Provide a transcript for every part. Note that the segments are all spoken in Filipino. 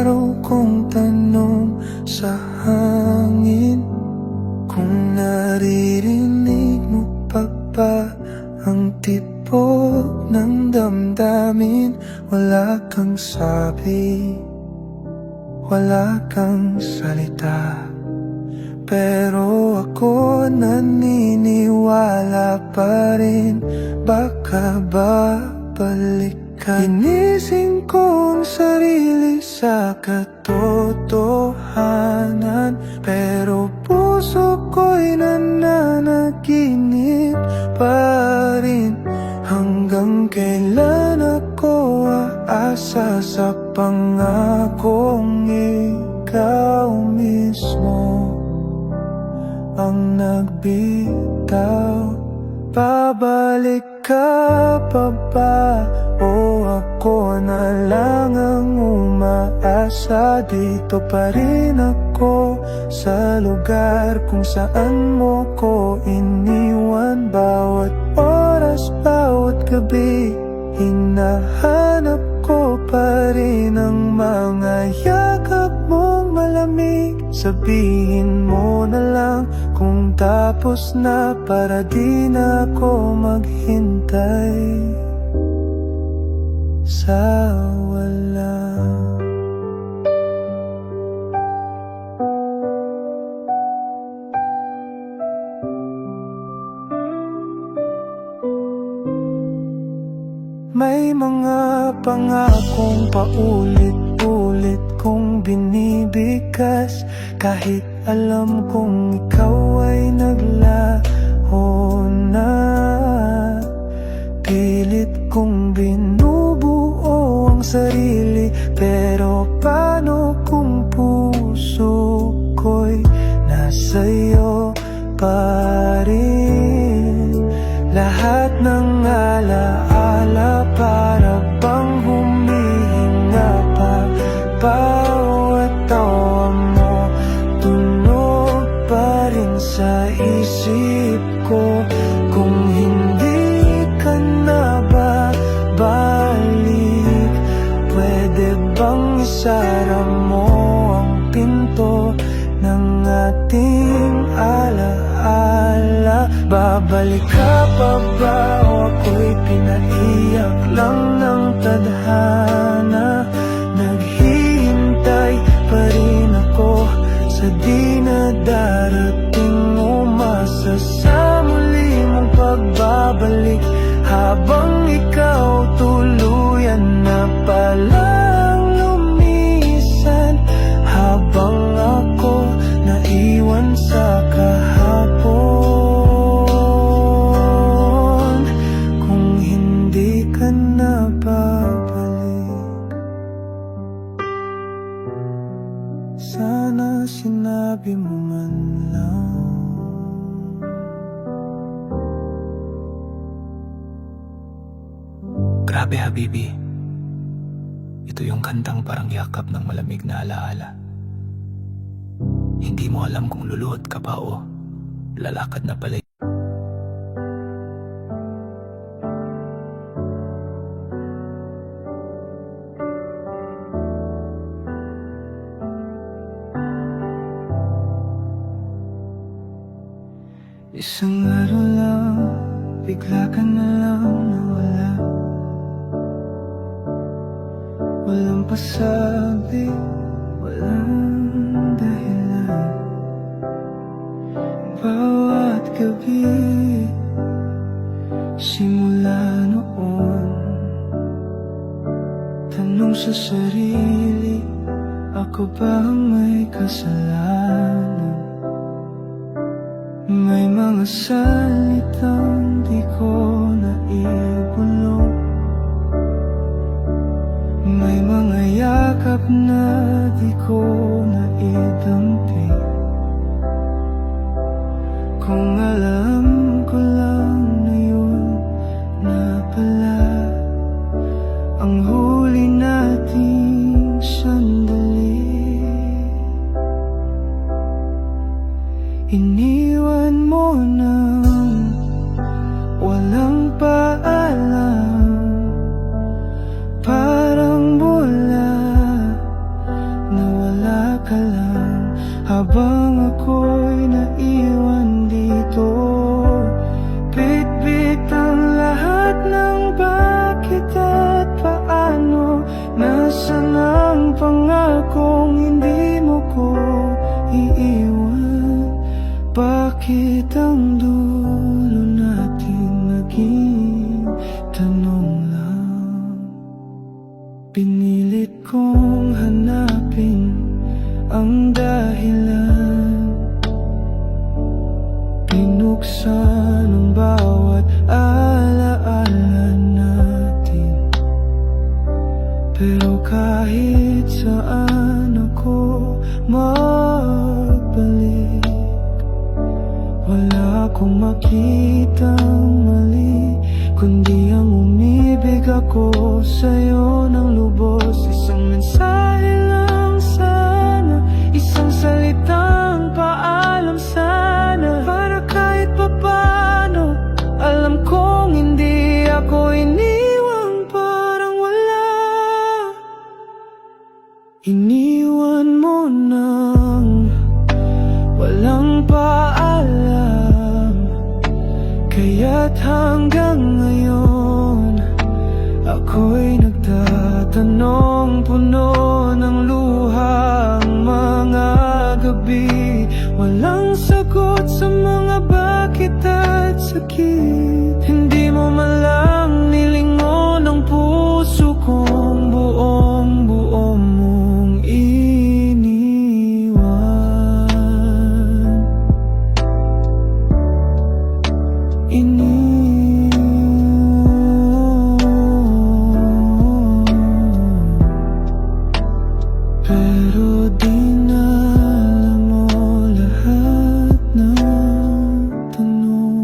araw kong tanong sa hangin, kung naririnig mo pa ba ang tibok ng damdamin. Wala kang sabi, wala kang salita, pero ako naniniwala pa rin. Baka babalik ka. Ginising ko ang sarili sa katotohanan, pero puso ko'y nananaginip pa rin. Hanggang kailan ako aasa sa pangakong ikaw mismo ang nagbitaw? Babalik ka pa ba o ako na lang ang umaasa? Dito pa rin ako sa lugar kung saan mo ko iniwan. Bawat oras, bawat gabi, hinahanap ko pa rin ang mga yakap mong malamig. Sabihin mo na lang kung tapos na, para di na ako maghintay sa wala. May mga pangakong paulit-ulit kong binibigkas, kahit alam kong ikaw ay naglaho na. Pilit kong binubuo ang sarili, pero paano kung puso ko'y nasa'yo pa rin? Lahat ng alaala para bang humihinga pa. Bawat tawa mo tunog pa rin sa isip ko. Kung hindi ka na babalik, pwede bang isara mo ang pinto ng ating alaala? Babalik ka pa ba o ako'y pinaiyak lang ng tadhana? Naghihintay pa rin ako sa di na darating, umasa sa muli mong pagbabalik. Habang ikaw tuluyan na palang lumisan, habang ako naiwan sa kahapon. Kung hindi ka na babalik, sana sinabi mo man lang. Grabe Habibi, ito yung kantang parang yakap ng malamig na alaala. Hindi mo alam kung luluhod ka pa o lalakad na pala. Isang araw lang, bigla ka na lang nawala. Walang pasabi, walang dahilan. Bawat gabi, simula noon, tanong sa sarili, ako ba ang may kasalanan? May mga salitang di ko naibulong, may mga yakap na di ko naidampi. Kung alam ko lang na yun na pala ang huli nating sandali. Iniwan mo nang walang paalam, parang mula ka lang habang ako'y naiwan dito. Bit-bit ang lahat ng bakit at paano. Nasaan ang pangakong hindi mo ko iiwan? Bakit ang dulo natin naging tanong lang? Pinilit kong hanapin ang dahilan, pinuksan ang bawat alaala natin. Pero kahit saan ako magbalik, wala akong makitang mali, kundi ang umibig ako sa'yo ng lubos. Isang mensahe lang sana, isang salitang paalam sana, para kahit papano alam kong hindi ako iniwang parang wala. Iniwan mo nang walang paalam, kaya't hanggang ngayon ako'y nagtatanong, puno ng luha ang mga gabi. Walang sagot sa mga bakit at sakit. Hindi mo man lang nilingon ang puso kong buong buo mong iniwan. Pero di na alam mo lahat ng tanong.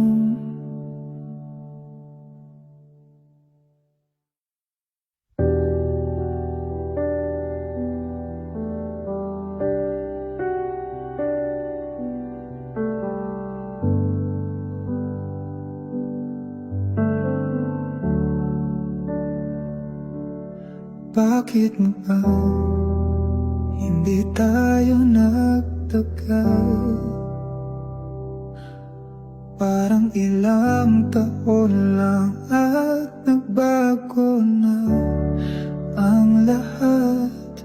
Bakit mo ba hindi tayo nagtagal? Parang ilang taon lang at nagbago na ang lahat.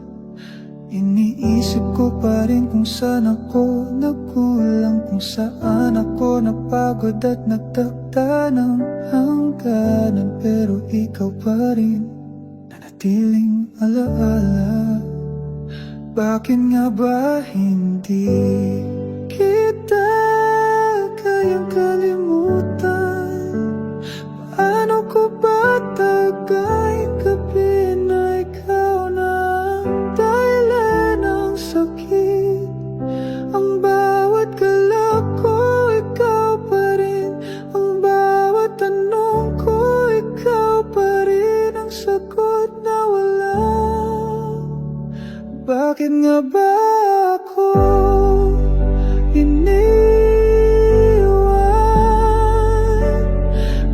Iniisip ko pa rin kung saan ako nagkulang, kung saan ako napagod at nagtakda ng hangganan. Pero ikaw pa rin nanatiling alaala. Bakit nga ba hindi kita kayang kalimutan? Paano ko ba tagayin gabi na ikaw na ang dahilan ng sakit? Ang bawat galaw ko, ikaw pa rin. Ang bawat tanong ko, ikaw pa rin. Ang sagot na wala. Bakit nga ba ako iniwan?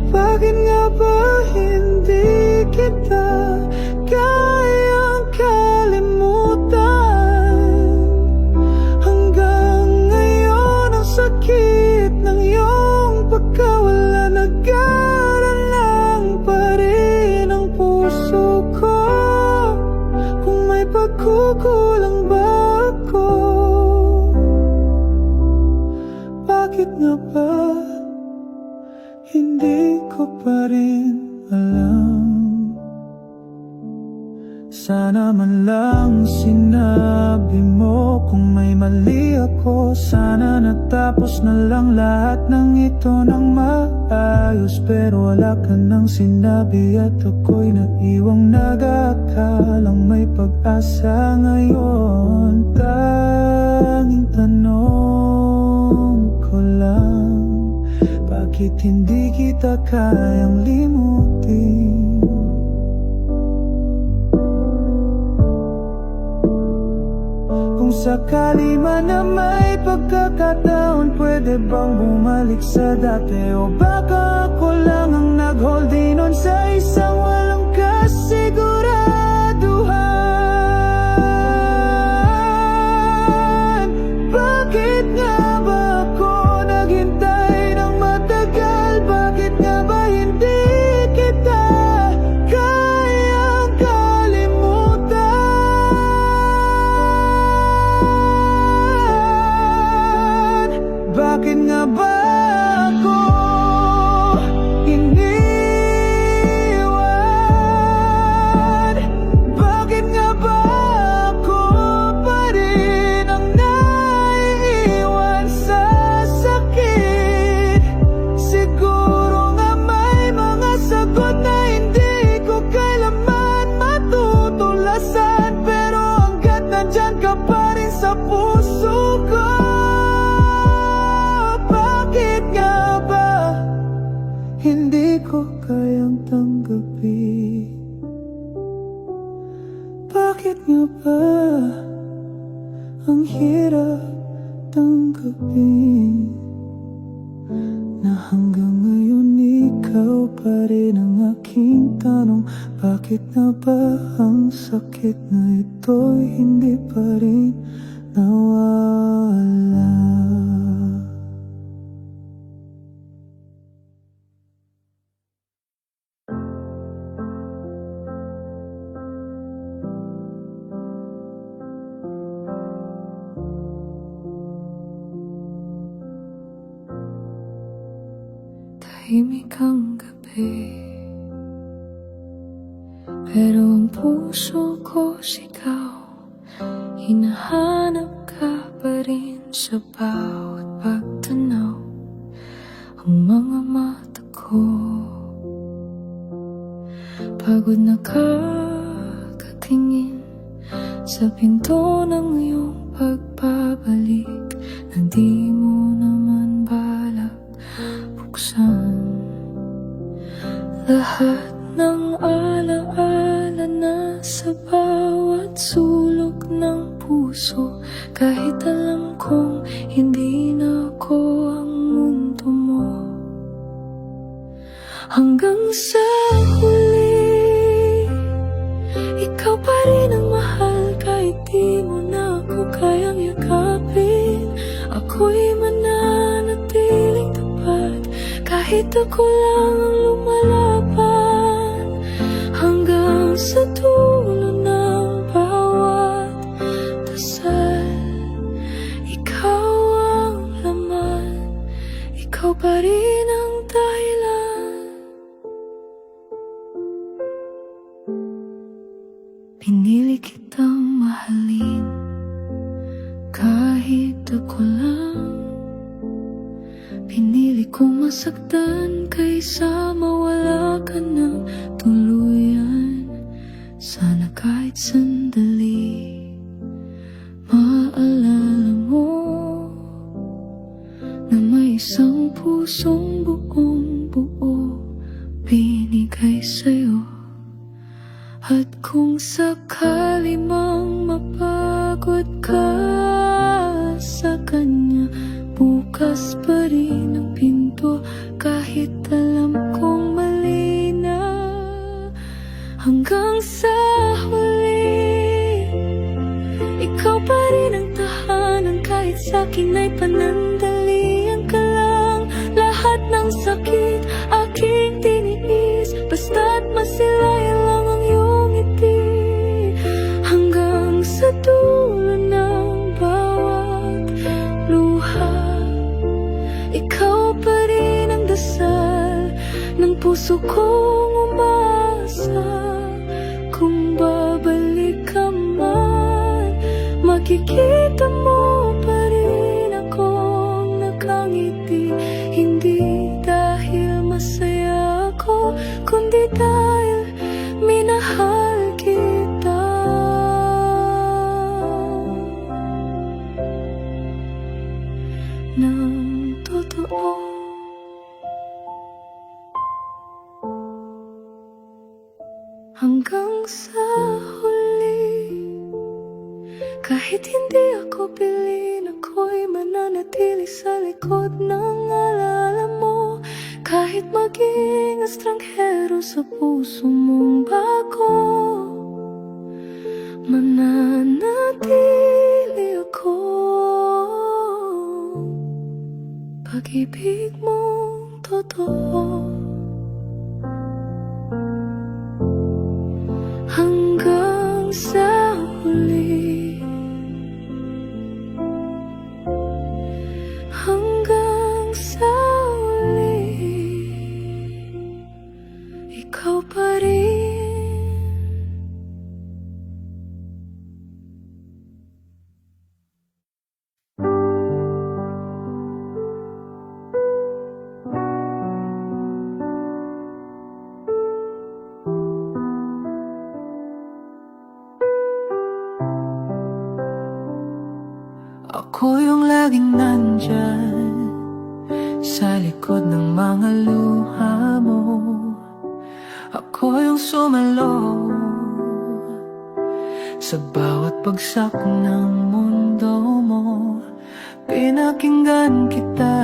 Bakit nga ba hindi kita kayang kalimutan? Hanggang ngayon ang sakit ng iyong pagkawala, nag-aaralang pa rin ang puso ko. Kung may pagkukulang ba ako? Bakit nga ba hindi ko pa rin alam? Sana man lang sinabi mo kung may mali ako. Sana natapos na lang lahat ng ito ng maayos. Pero wala ka nang sinabi at ako'y naiwang nag-aakalang may pag-asa ngayon. Tanging tanong ko lang, bakit hindi kita kayang limutin? Kung sakali man na may pagkakataon, pwede bang bumalik sa dati? O baka ako lang ang nag-hold in on sa isang walang kasiguraduhan? pa rin sa puso ko. Bakit nga ba hindi ko kayang tanggapin? Bakit nga ba ang hirap tanggapin na hanggang ngayon ikaw pa rin ang aking tanong? Bakit na ba ang sakit na ito'y hindi pa rin nawala? Tahimik ang gabi, pero ang puso ko sigaw. Hinahanap ka pa rin sa bawat pagtanaw. Ang mga mata ko pagod na kakatingin sa pinto ng iyong pagbabalik na di mo naman balak buksan. Lahat ng alaala na sa bawat sulok ng puso, kahit alam kong hindi na ako ang mundo mo. Hanggang sa huli, ikaw pa rin ang mahal, kahit di mo na ako kayang yakapin. Ako'y mananatiling tapat, kahit ako lang ang lumalaban. Hanggang sa dulo ng bawat dasal, ikaw ang laman, ikaw pa rin ang dahilan. Pinili kitang mahalin, kahit ako lang. Pinili kong masaktan kaysa mawala ka ng tuluyan. Sana kahit sandali maalala mo na may isang pusong buong buo binigay sa'yo. At kung sakali mang mapagod ka sa kanya, bukas pa rin ang pinto, kahit alam kong mali na. Hanggang sa huli, ikaw pa rin ang tahanan, kahit sa'kin ay panandalian ka lang. Lahat ng sakit aking tiniis, basta't masilayan lang ang iyong ngiti. Hanggang sa dulo ng bawat luha, ikaw pa rin ang dasal ng puso kong umasa. Kung babalik ka man, makikita mo pa rin akong nakangiti. Hindi dahil masaya ako, kundi dahil minahal kita ng totoo. Hanggang sa huli, kahit hindi ako pilin, ako'y mananatili sa likod ng alaala mo. Kahit maging estranghero sa puso mong bago, mananatili ako. Pag-ibig mong totoo. Hanggang sa huli, hanggang sa huli, ikaw pa rin. Ako yung laging nandyan sa likod ng mga luha mo. Ako yung sumalo sa bawat bagsak ng mundo mo. Pinakinggan kita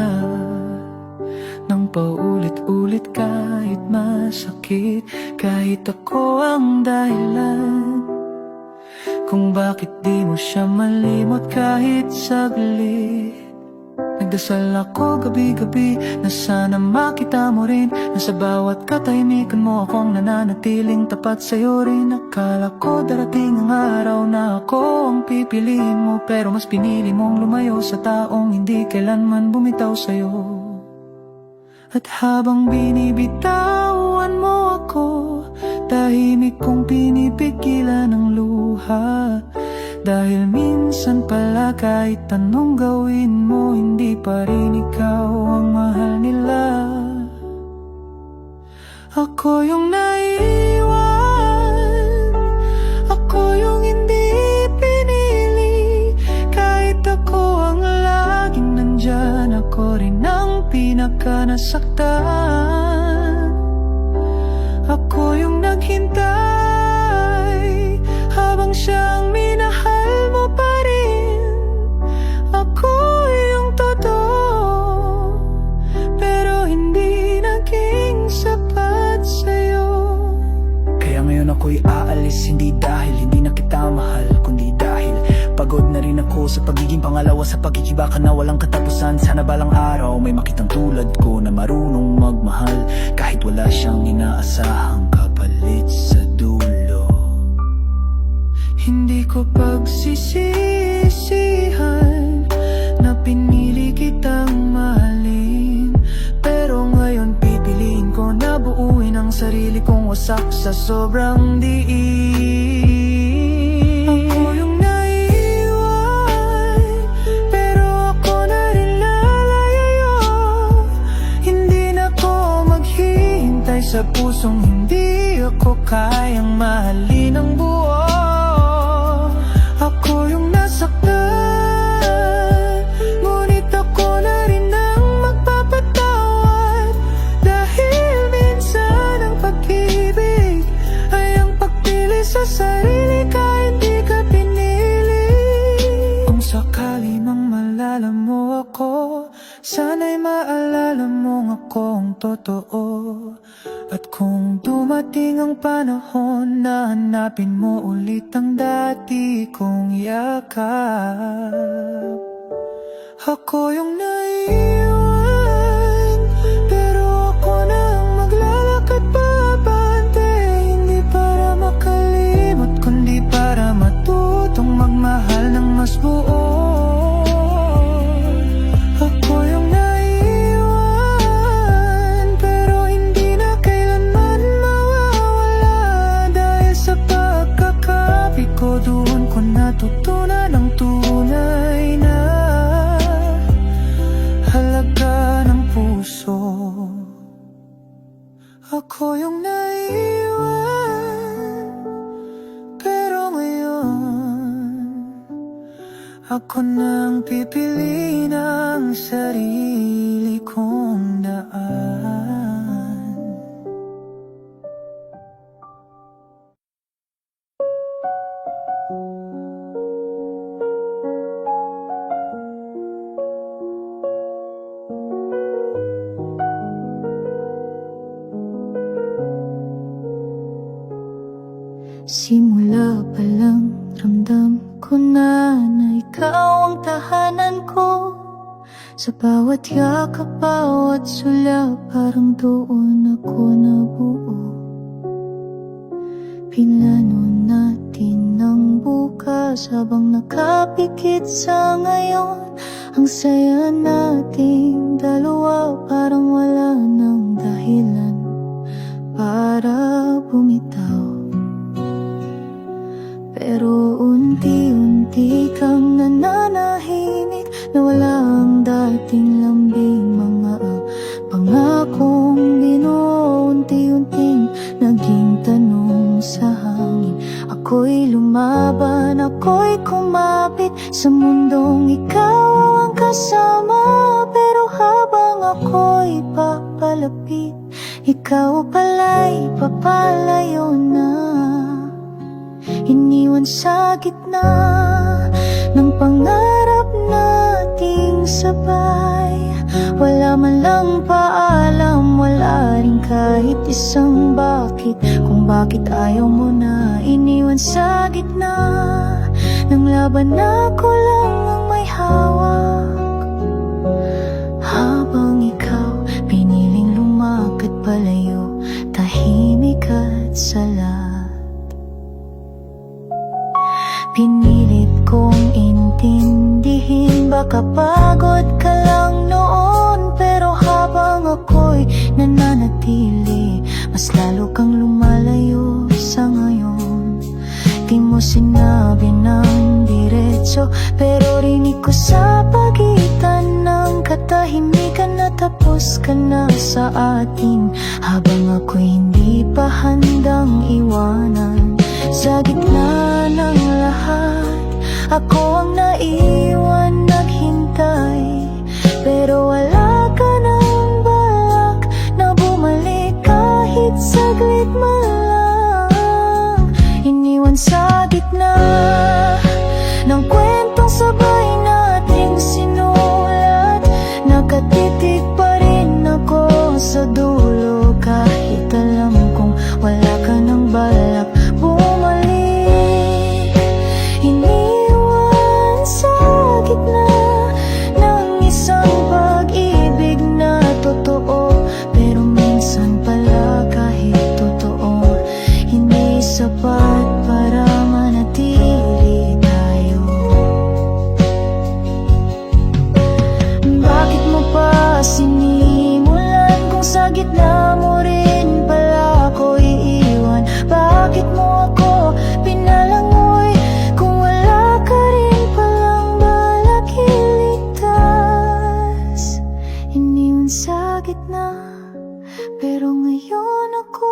nang paulit-ulit kahit masakit. Kahit ako ang dahilan kung bakit di mo siya malimot kahit saglit. Nagdasal ako gabi-gabi na sana makita mo rin na sa bawat katahimikan mo akong nananatiling tapat sa'yo rin. Akala ko darating ang araw na ako ang pipiliin mo, pero mas pinili mong lumayo sa taong hindi kailanman bumitaw sa'yo. At habang binibitawan mo ako, tahimik kong pinipigilan ng luha. Dahil minsan pala kahit anong gawin mo, hindi pa rin ikaw ang mahal nila. Ako yung naiwan, ako yung hindi pinili. Kahit ako ang laging nandyan, ako rin ang pinakanasaktan. Ako yung naghintay habang siyang minahal mo pa rin. Ako yung totoo, pero hindi naging sapat sa'yo. Kaya ngayon ako'y aalis, hindi dahil hindi na kita mahal, kundi dahil pagod na rin ako sa pagiging pangalawa, sa pagkikibaka na walang katapusan. Sana balang araw may makitang tulad ko na marunong magmahal, kahit wala siyang inaasahang kapalit sa dulo. Hindi ko pagsisisihan na pinili kitang mahalin, pero ngayon pipiliin ko na buuin ang sarili kong wasak sa sobrang diin. Ako yung naiwan, pero ako na rin lalayo. Hindi na ko maghihintay sa pusong hindi ako kayang mahalin ng buo. Ako yung nasaktan, ngunit ako na rin ang magpapatawad. Dahil minsan ang pag-ibig ay ang pagpili sa sarili kahit di ka pinili. Kung sakali mang malala mo ako, sana'y maalala mong akong totoo. At kung dumating ang panahon na hanapin mo ulit ang dati kong yakap, ako yung naiwan, pero ako na ang maglalakad pabante. Hindi para makalimot, kundi para matutong magmahal ng mas buo. Ako yung naiwan, pero hindi na kailanman mawawala. Dahil sa pagkakapit ko, doon ko natutunan ang tunay na halaga ng puso. Ako yung naiwan, pero ngayon ako nang pipili ng sarili kong daan. Simula pa lang ramdam ko na ikaw ang tahanan ko. Sa bawat yakap, bawat sula, parang doon ako nabuo. Pinlano natin ang bukas habang nakapikit sa ngayon. Ang saya nating dalawa, parang wala nang dahilan para bumitaw. Pero unti-unti kang nananahimik, nawala ang dating lambing. Mga pangakong binuo, unti-unting naging tanong sa hangin. Ako'y lumaban, ako'y kumapit, Sa mundong ikaw ang kasama, pero habang ako'y papalapit, ikaw pala'y papalayo na. Iniwan sa gitna ng pangarap nating sabay. Wala man lang paalam, wala rin kahit isang bakit, kung bakit ayaw mo na. Iniwan sa gitna ng laban, ako lang ang may hawak, habang ikaw piniling lumakad palayo, tahimik at salat. Pinilit kong intindihin, baka pagod ka lang noon, pero habang ako'y nananatili, mas lalo kang lumalayo sa ngayon. Di mo sinabi ng diretso, pero rinig ko sa pagitan ng katahimikan na tapos ka na sa atin, habang ako'y hindi pa handang iwanan. Sa gitna ng lahat, ako ang naiwan naghintay, pero wala ka ng balak na bumalik kahit saglit man lang. Iniwan sa gitna ng kwentong sabay nating sinulat, nakatitig pa rin ako sa dulo, kahit alam kong wala ka ng balak bumalik. Iniwan sa gitna ng isang pag-ibig na totoo, pero minsan pala kahit totoo, hindi sapat para manatili tayo. Bakit mo pa sinimulan kung sa gitna mo rin pala ako iiwan? Bakit mo ako pinalangoy kung wala ka rin palang balak iligtas? Iniwan sa gitna, pero ngayon ako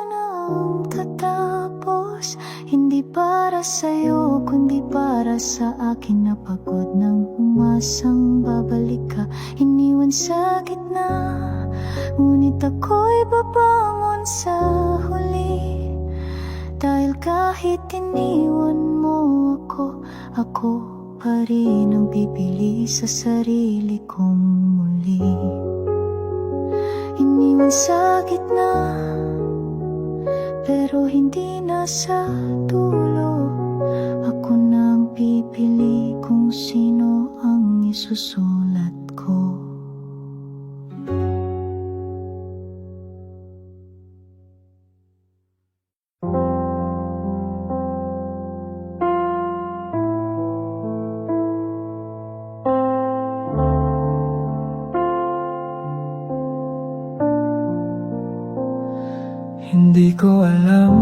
na ang tatapos. Hindi para sa'yo, kundi para sa akin, na pagod ng umasang babalik ka. Iniwan sa gitna, ngunit ako'y babangon sa huli, dahil kahit iniwan mo ako, ako pa rin ang bibili sa sarili kong muli. Iniwan sa gitna, pero hindi na sa dulo, ako na ang pipili kung sino ang isusulat ko. Hindi ko alam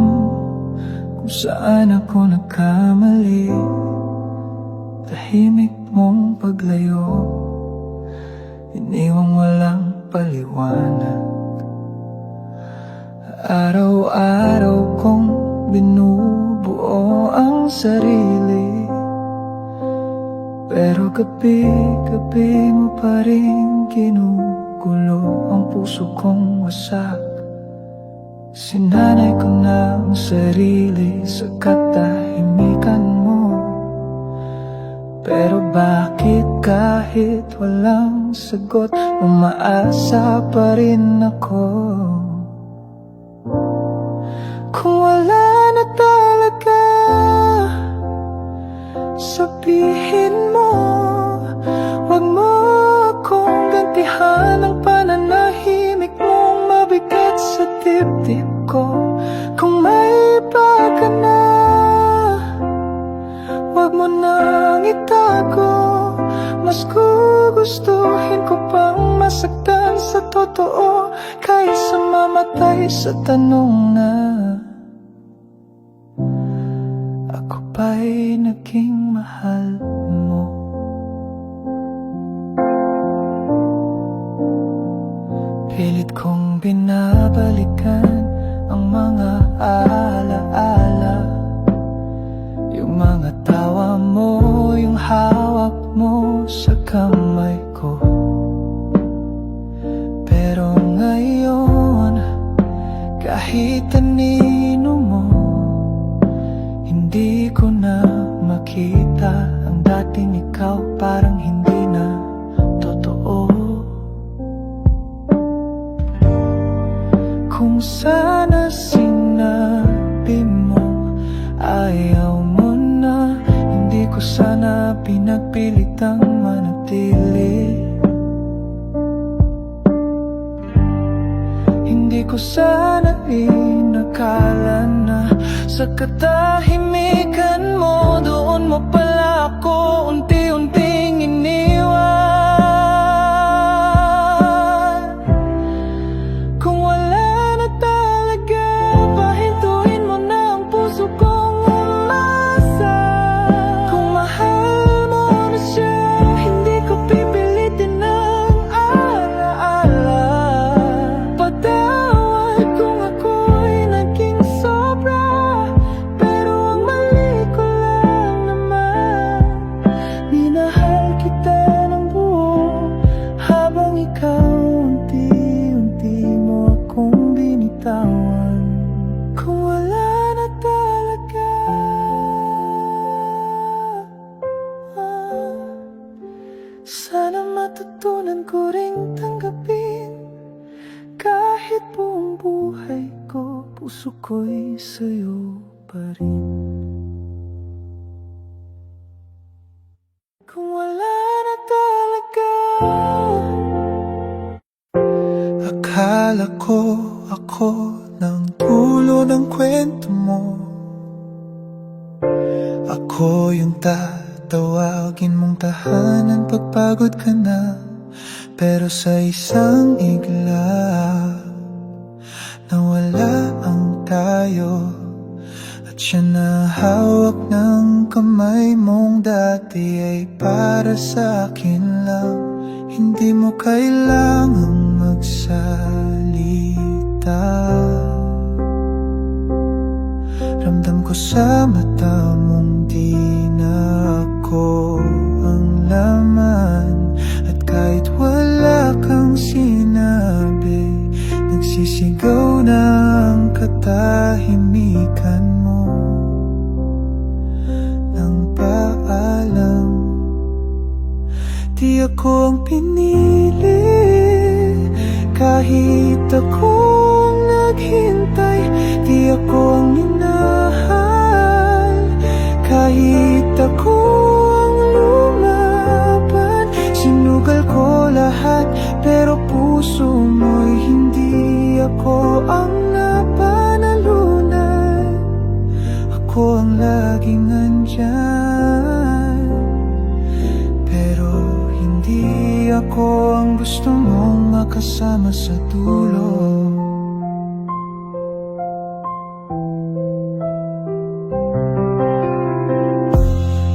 kung saan ako nagkamali. Tahimik mong paglayo, iniwang walang paliwanag. Araw-araw kong binubuo ang sarili, pero gabi-gabi mo pa rin ginugulo ang puso kong wasak. Sinanay ko na ang sarili sa katahimikan mo, pero bakit kahit walang sagot, umaasa pa rin ako? Kung wala na talaga, sabihin mo. Wag mo akong gantihan ng pananahimik mong mabigat sa dibdib ko. Kung may iba ka na, wag mo nang itago. Mas gugustuhin ko pang masaktan sa totoo, kaysa mamatay sa tanong na ako ba'y naging mahal mo? Pilit kong binabalikan ang mga alaala, yung mga tawa mo, yung ako'y nagpilitang manatili. Hindi ko sana inakala na sa katahimikan mo, doon mo pala ako unti-unting iniwan. Kung wala na talaga, pahintuin mo na ang puso kong umasa. Kung mahal mo na siya, hindi ko pipilitin ang alaala. Patawad kung ako'y naging sobra, pero ang mali ko lang naman. Minahal kita ng buo, habang ikaw unti-unti mo akong binitawan. Kung wala na talaga, sana matutunan ko ring tanggapin. Kahit buong buhay ko, puso ko'y sa'yo pa rin. Kung wala na talaga, akala ko ako ng dulo ng kwento mo. Ako yung tatawagin mong tahanan pag pagod ka na. Pero sa isang igla, nawala ang tayo. At siya na hawak ng kamay mong dati ay para sa akin lang. Hindi mo kailangang magsalita. Ramdam ko sa mata mong di na ako ang laman. At kahit wala kang sinabi, nagsisigaw na ang katahimikan mo ng paalam. Di ako ang pinili, kahit akong naghintay. Di ako ang minahal, kahit ako ang lumaban. Sinugal ko lahat, pero puso mo'y hindi. Ako ang napanalunan, ako ang laging nandyan. Pero hindi ako ang gusto mong makasama sa dulo.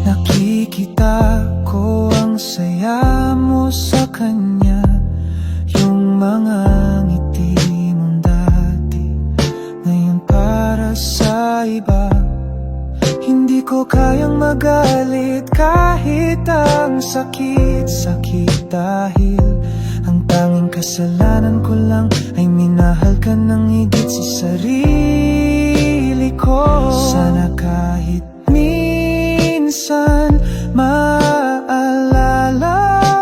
Nakikita ko ang saya mo sa kanya, yung mga ngiti mong dati, ngayon para sa iba. Hindi ko kayang magalit kahit ang sakit-sakit, dahil ang tanging kasalanan ko lang ay minahal ka ng higit sa sarili ko. Sana kahit minsan maalala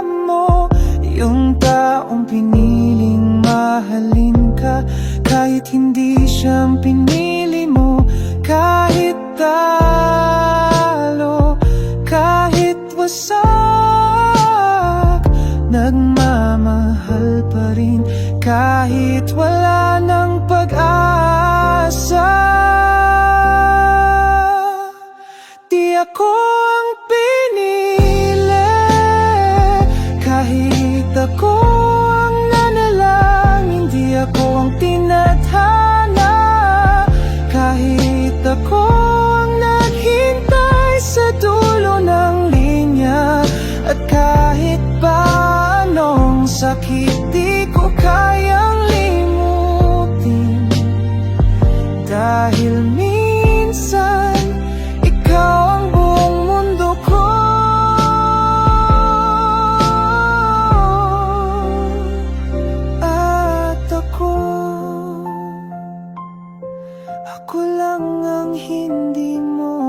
mo yung taong piniling mahalin ka, kahit hindi siyang pinili mo. Kahit talo, kahit wasak, nagmamahal pa rin. Kahit wala ng pag-asa, di ako ang pinili, kahit ako ang nanalangin. Di ako ang tinadhana, kahit ako ang naghintay sa dulo ng linya. At kahit pa anong sakit, di ko kayang limutin, dahil minsan ikaw ang buong mundo ko. At ako lang ang hindi mo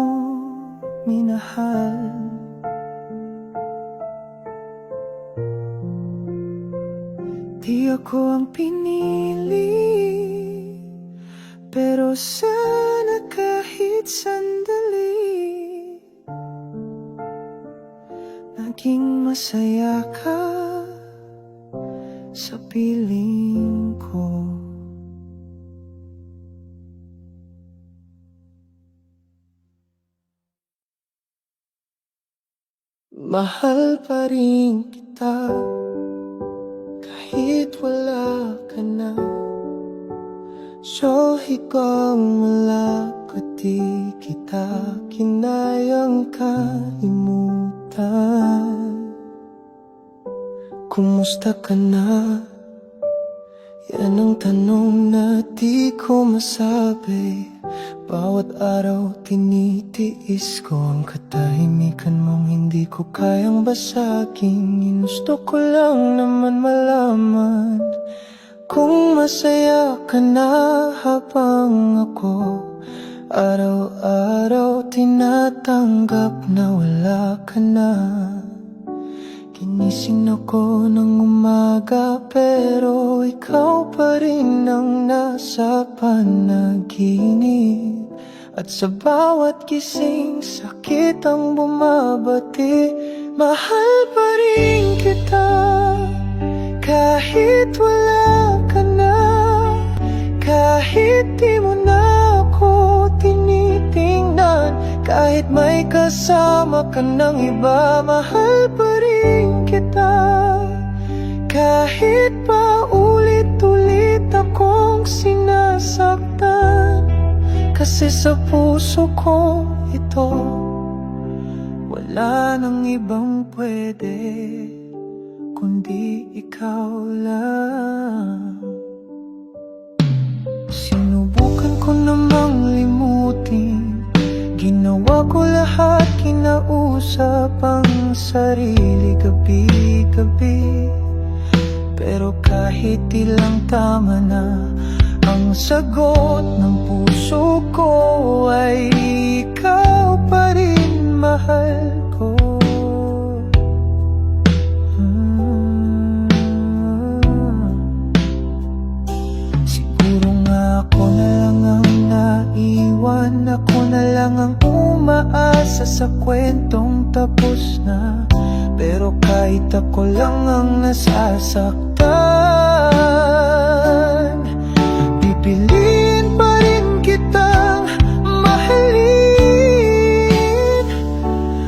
minahal. Di ako ang pinili, pero sana kahit sandali Naging masaya ka sa piling ko. Mahal pa rin kita kahit wala ka na. So higong malakot di kita kinayang kalimutan. Kumusta ka na? Yan ang tanong na di ko masabi. Bawat araw tinitiis ko ang katahimikan mong hindi ko kayang basagin. Ginusto ko lang naman malaman kung masaya ka na habang ako araw-araw tinatanggap na wala ka na. Ginising ako ng umaga pero ikaw pa rin ang nasa panaginip. At sa bawat gising sakit ang bumabati. Mahal pa rin kita kahit wala ka na. Kahit di mo na ako tinitingnan, kahit may kasama ka ng iba. Mahal pa rin kita kahit pa ulit-ulit akong sinasaktan. Kasi sa puso kong ito wala nang ibang pwede kundi ikaw lang. Sinubukan ko namang limutin, ginawa ko lahat, kinausap ang sarili gabi-gabi. Pero kahit ilang tama na ang sagot ng puso ko, ay ikaw pa rin mahal ko. Siguro nga ako na lang ang naiwan, ako na lang ang umaasa sa kwentong tapos na. Pero kahit ako lang ang nasasaktan, pipiliin pa rin kitang mahalin.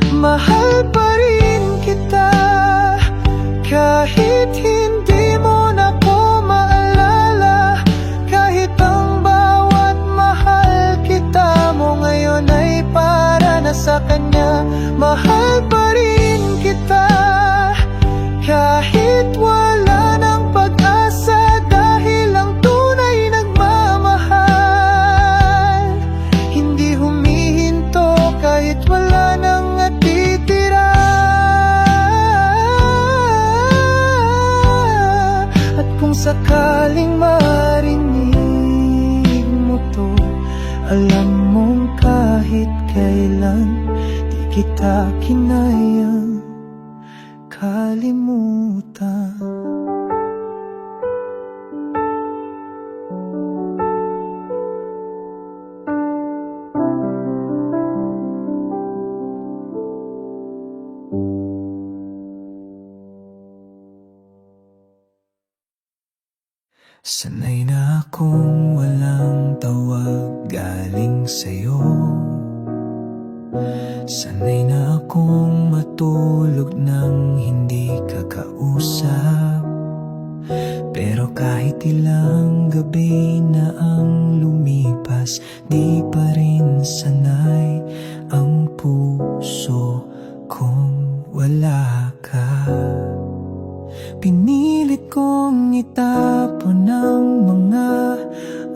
Mahal pa rin kita kahit hindi mo na ko maalala. Kahit ang bawat mahal kita mo ngayon ay para na sa kanya. Mahal pa rin kita kahit wala ng pag-asa, dahil ang tunay nagmamahal hindi humihinto kahit wala nang natitira. At kung sakaling marinig mo to, alam mong kahit kailan di kita kinayang kalimutan. Sanay na akong walang tawag galing sa'yo. Sanay na akong matulog nang hindi ka kausap. Pero kahit ilang gabi na ang lumipas, di pa rin sanay ang puso kung wala ka. Pinilit kong itapon ang mga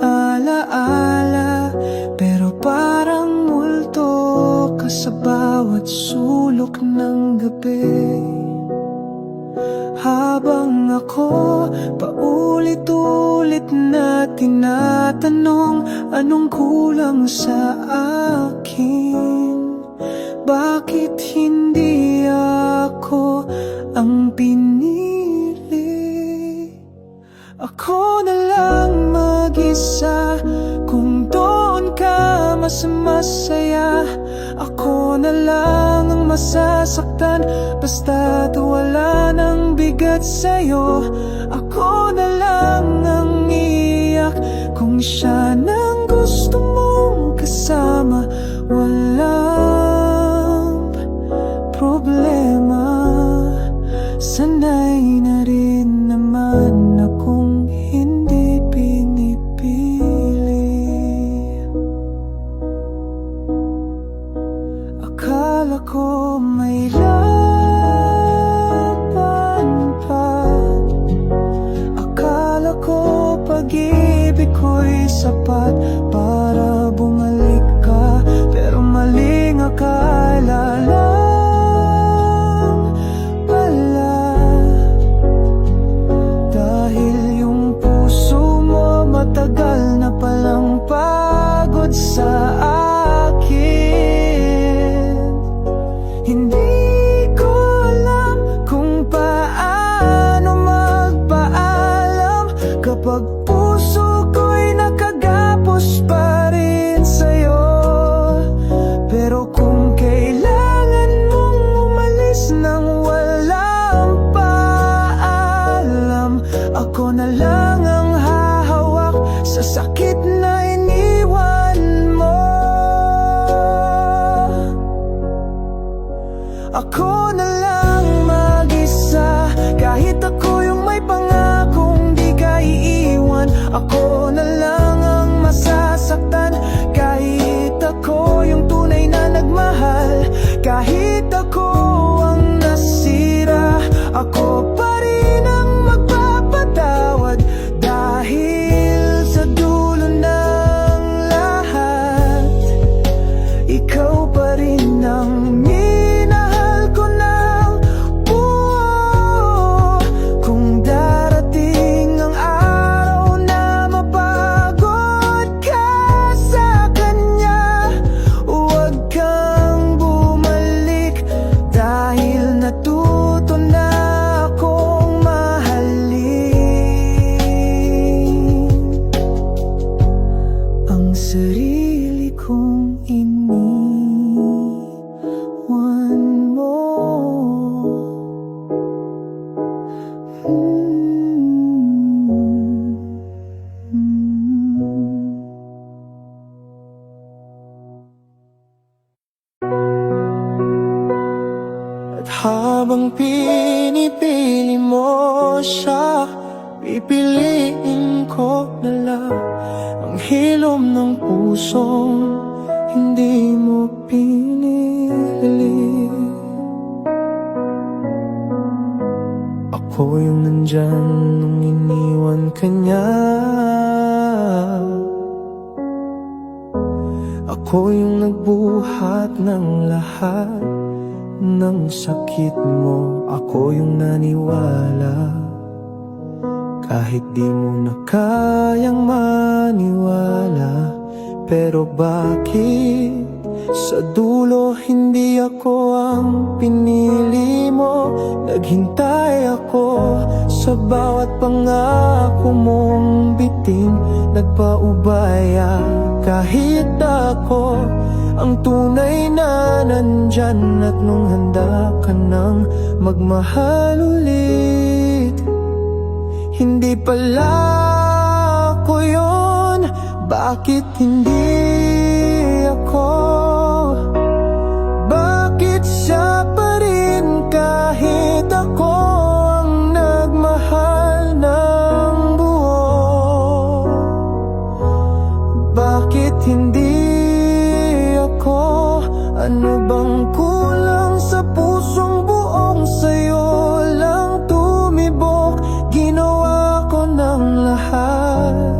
alaala, pero parang multo ka sa bawat sulok ng gabi. Habang ako paulit-ulit na tinatanong anong kulang sa akin, bakit hindi ako ang pinili? Ako na lang mag-isa kung doon ka mas masaya. Ako na lang ang masasaktan basta't wala nang bigat sa'yo. Ako na lang ang iyak kung siya nang gusto mong kasama. Walang problema, sanay na rin naman akong hindi pinipili. Akala ko may laban pa, akala ko pag-ibig ko'y sapat para bumalik ka. Pero maling akala lang pala, dahil yung puso mo matagal na palang pagod sa akin. Hindi ko alam kung paano magpaalam kapag puso ko'y nakagapos pa rin sa'yo. Pero kung kailangan mong umalis nang walang paalam, ako na lang ang hahawak sa sakit na iniwan mo. Ako na lang mag-isa, kahit ako yung may pangakong di ka iiwan. Ako na lang ang masasaktan, kahit ako yung tunay na nagmahal. Kahit ako ang nasira, ako pa rin ang magpapatawad. Dahil sa dulo ng lahat, ikaw pa rin ang minahal ko ng buo. Kung darating ang araw na mapagod ka sa kanya, huwag kang bumalik, dahil natuto na akong mahalin ang sarili kong iniwan mo. At habang pinipili mo siya, pipiliin ko na lang ang hilom ng pusong hindi mo pinili. Ako yung nandyan nung iniwan ka niya. Ako yung nagbuhat ng lahat ng sakit mo. Ako yung naniwala kahit di mo na kayang maniwala. Pero bakit sa dulo hindi ako ang pinili mo? Naghintay ako sa bawat pangako mong bitin, nagpaubaya kahit ako ang tunay na nandyan. At nung handa ka nang magmahal ulit, hindi pala ako yun. Bakit hindi ako? Bakit siya pa rin kahit ako ang nagmahal ng buo? Bakit hindi ako? Ano bang kulang sa pusong buong sa'yo lang tumibok? Ginawa ko ng lahat,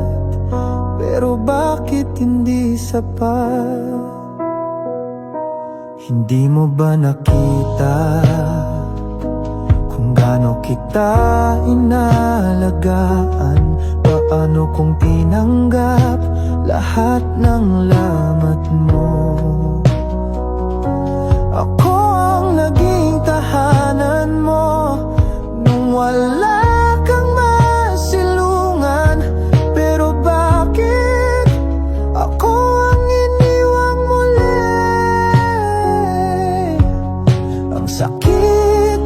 pero bakit hindi sapat? Hindi mo ba nakita kung gaano kita inalagaan? Paano kung tinanggap lahat ng lamat mo? Ako ang naging tahanan mo nung wala kang masilungan. Pero bakit ako ang iniwang muli? Ang sakit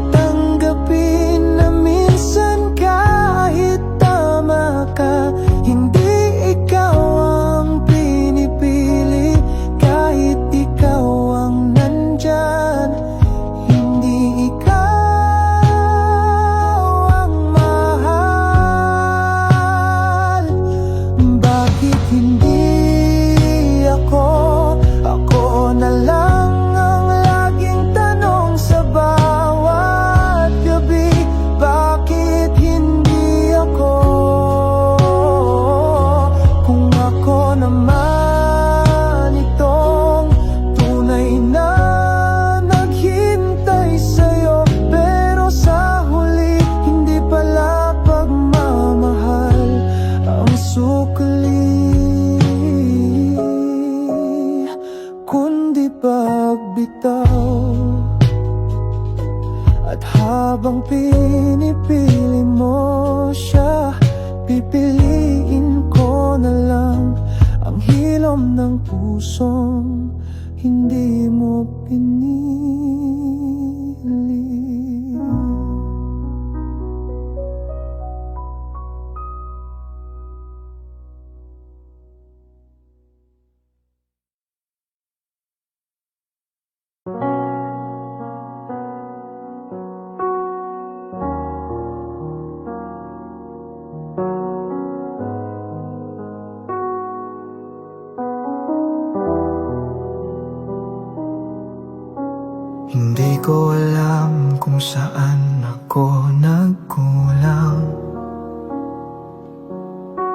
At habang pinipili mo siya, pipiliin ko na lang ang hilom ng pusong hindi mo pinili. Hindi ko alam kung saan ako nagkulang,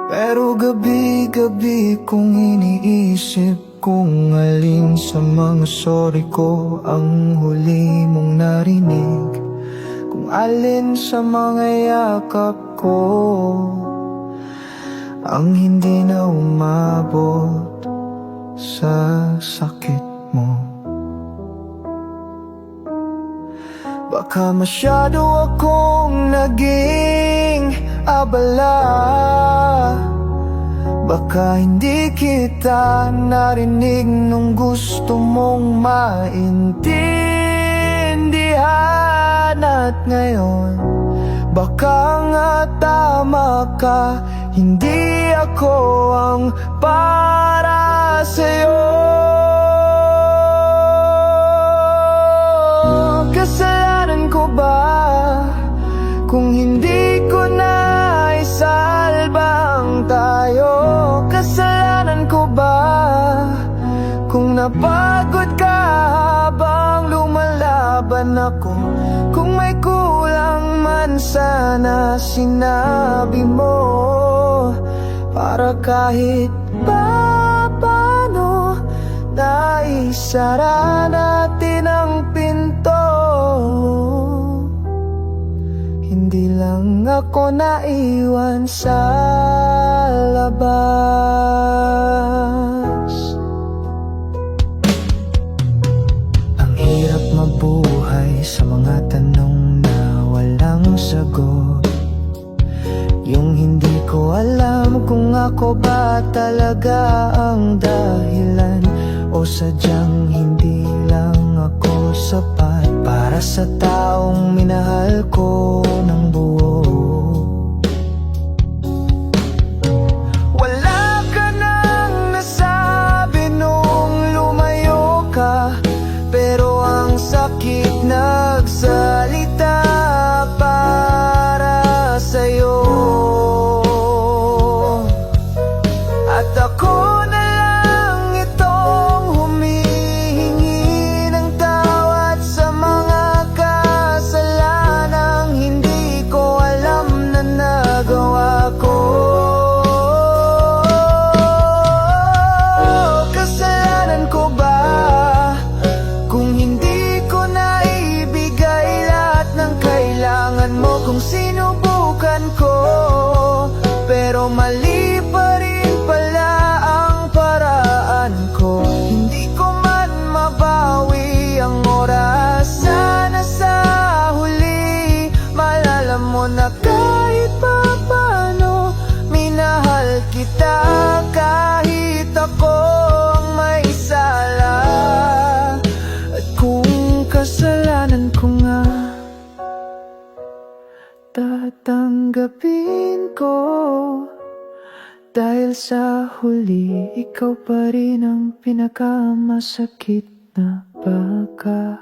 pero gabi-gabi kong iniisip kung alin sa mga sorry ko ang huli mong narinig, kung alin sa mga yakap ko ang hindi na umabot sa sakit mo. Baka masyado akong naging abala, baka hindi kita narinig nung gusto mong maintindihan. At ngayon, baka nga tama ka, hindi ako ang para sa'yo. Kasalanan ko ba kung hindi ko na isalbang tayo? Kasalanan ko ba kung napagod ka habang lumalaban ako? Kung may kulang man sana sinabi mo, para kahit paano naisara natin ang pinto. Hindi lang ako naiwan sa labas. Ang hirap mabuhay sa mga tanong na walang sagot, yung hindi ko alam kung ako ba talaga ang dahilan, o sadyang hindi lang ako sapat para sa taong minahal ko ng buo. Wala ka nang nasabi nung lumayo ka, pero ang sakit nagsalita para sa'yo. At ako na lang itong humihingi ng tawad sa mga kasalanang hindi ko alam na nagawa ko. Kasalanan ko ba kung hindi ko naibigay lahat ng kailangan mo? Kung sinubukan ko, pero mali pa rin pala ang paraan ko. Hindi ko man mabawi ang oras, sana sa huli malala mo na kahit pa paano minahal kita, kahit ako ang may sala. At kung kasalanan ko nga, tatanggapin ko, dahil sa huli ikaw pa rin ang pinakamasakit na baka.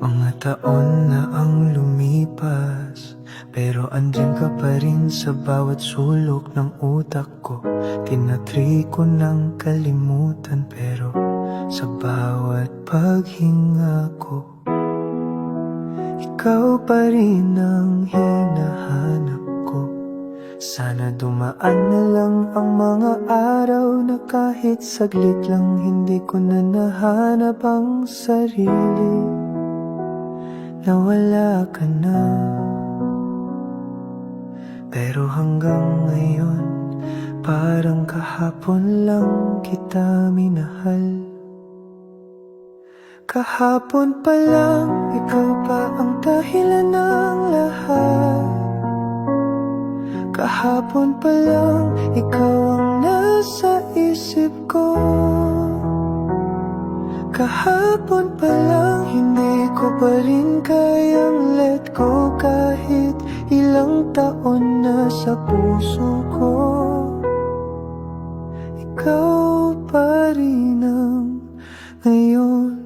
Mga taon na ang lumipas, pero andyan ka pa rin sa bawat sulok ng utak ko. Tinatry ko ng kalimutan, pero sa bawat paghinga ko, ikaw pa rin ang hinahanap ko. Sana dumaan na lang ang mga araw na kahit saglit lang hindi ko na nahanap ang sarili, na wala ka na. Pero hanggang ngayon, parang kahapon lang kita minahal. Kahapon pa lang, ikaw pa ang dahilan ng lahat. Kahapon pa lang, ikaw ang nasa isip ko. Kahapon pa lang, hindi ko pa rin kayang let go. Kahit ilang taon na sa puso ko, ikaw pa rin ang ngayon.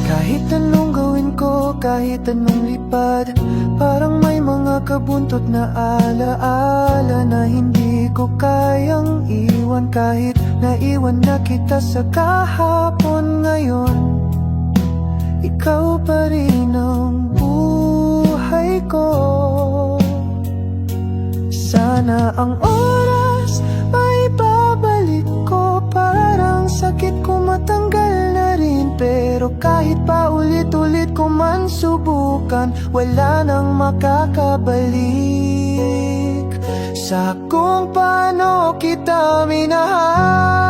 Kahit anong gawin ko, kahit anong lipad, parang may mga kabuntot na alaala na hindi ko kayang iwan. Kahit naiwan na kita sa kahapon, ngayon ikaw pa rin ang buhay ko. Sana ang oras may babalik ko, parang sakit ko matanggal na rin. Pero kahit pa ulit-ulit ko man subukan, wala nang makakabalik sa kung paano kita minahal.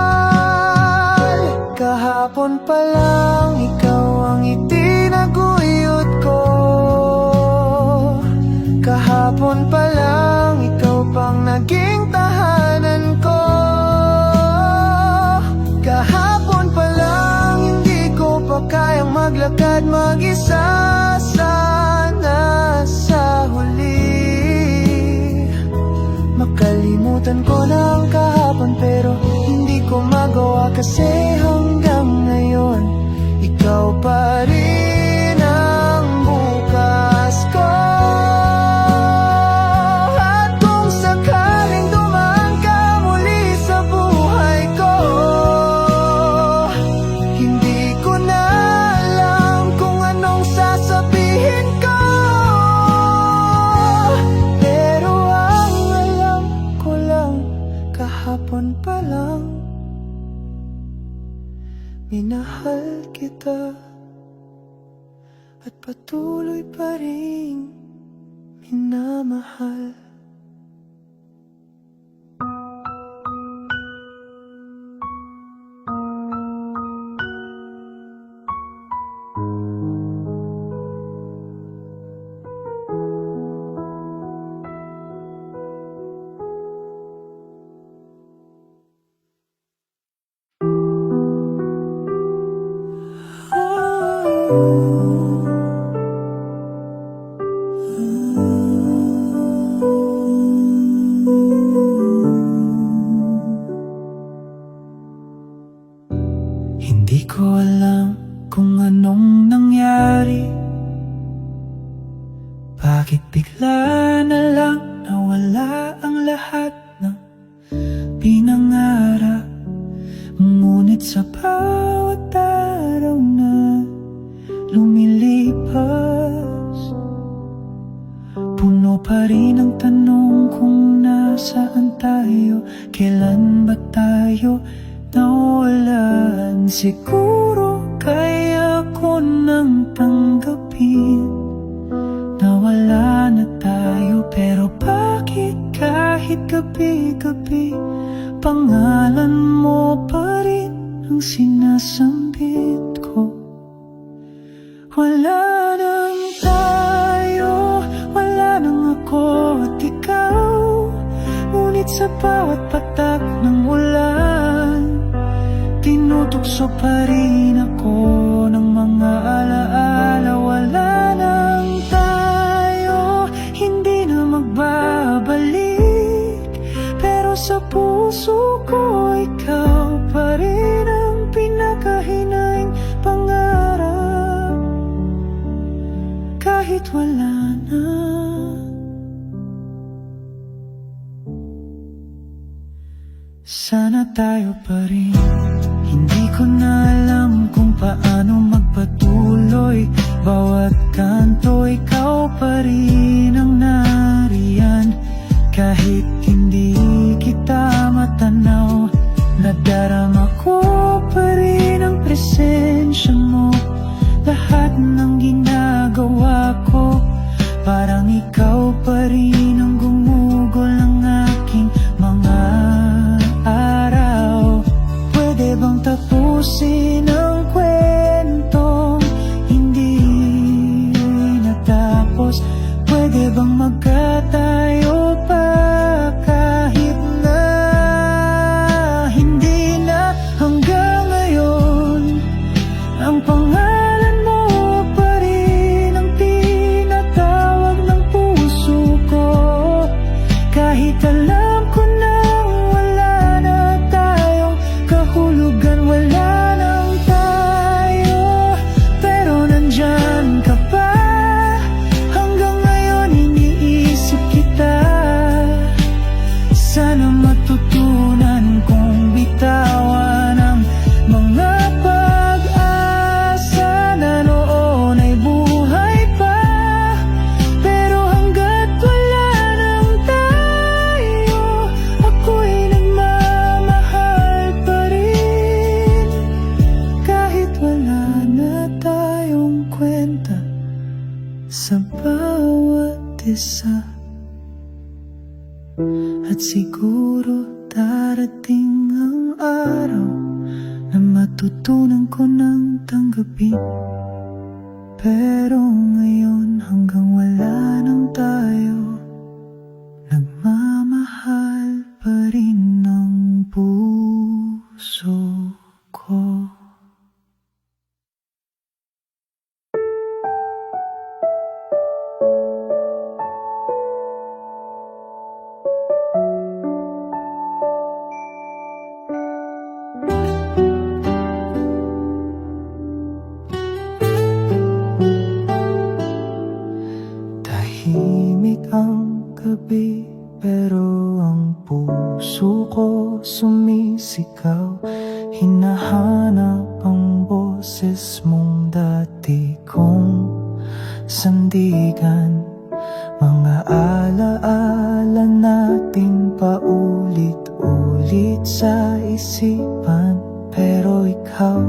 Kahapon pa lang, ikaw ang itinaguyod ko. Kahapon pa lang, ikaw pang naging tahanan ko. Kahapon pa lang, hindi ko pa kayang maglakad mag-isa. Sana sa huli makalimutan ko na ang kahapon, pero hindi ko magawa kasi hanggang ngayon ikaw pa rin ang bukas ko. At kung sakaling dumaan ka muli sa buhay ko, hindi ko na alam kung anong sasabihin ko. Pero ang alam ko lang, kahapon pa lang minahal kita, at patuloy pa rin minamahal. Hindi ko alam kung anong nangyari, bakit bigla na lang nawala ang lahat ng pinangarap. Ngunit sa bawat araw na lumilipas, puno pa rin ang tanong kung nasaan tayo, kailan ba tayo nawalan. Siguro kaya ko nang tanggapin na wala na tayo, pero bakit kahit gabi-gabi pangalan mo pa rin ang sinasambit ko? Wala nang tayo, wala nang ako at ikaw, ngunit sa bawat patak ng ulan, tinutukso pa rin ako ng mga alaala. Wala nang tayo, hindi na magbabalik, pero sa puso ko ikaw pa rin ang pinakahinaing pangarap. Kahit wala na, sana tayo pa rin Hindi ko na alam kung paano magpatuloy. Bawat kanto ikaw pa rin ang nariyan. Kahit hindi kita matanaw, nadarama ko pa rin ang presensya mo. Lahat ng ginagawa ko, parang ikaw pa rin ang gumugol ng aking mga araw. Pwede bang tapusin ang kwentong hindi natapos? Pwede bang magkatayo pa kahit na hindi na hanggang ngayon? Ang pangalan mo pa rin ang tinatawag ng puso ko. Kahit alam ko nang wala na tayong kahulugan, wala nang tayo, pero nandyan ka pa. Hanggang ngayon iniisip kita. Sana matutunan kong bitawan ang mga pag-asa na noon ay buhay pa. Pero hanggat wala nang tayo, ako'y nagmamahal pa rin. Kahit wala na tayong kwenta sa bawat isa. At siguro darating ang araw na matutunan ko ng tanggapin. Pero ngayon hanggang wala nang tayo, nagmamahal pa rin ang puso ko. Tahimik ang gabi, pero ang puso ko sumisigaw. Hinahanap ang boses mong dati kong sandigan. Mga alaala nating paulit-ulit sa isipan. Pero ikaw,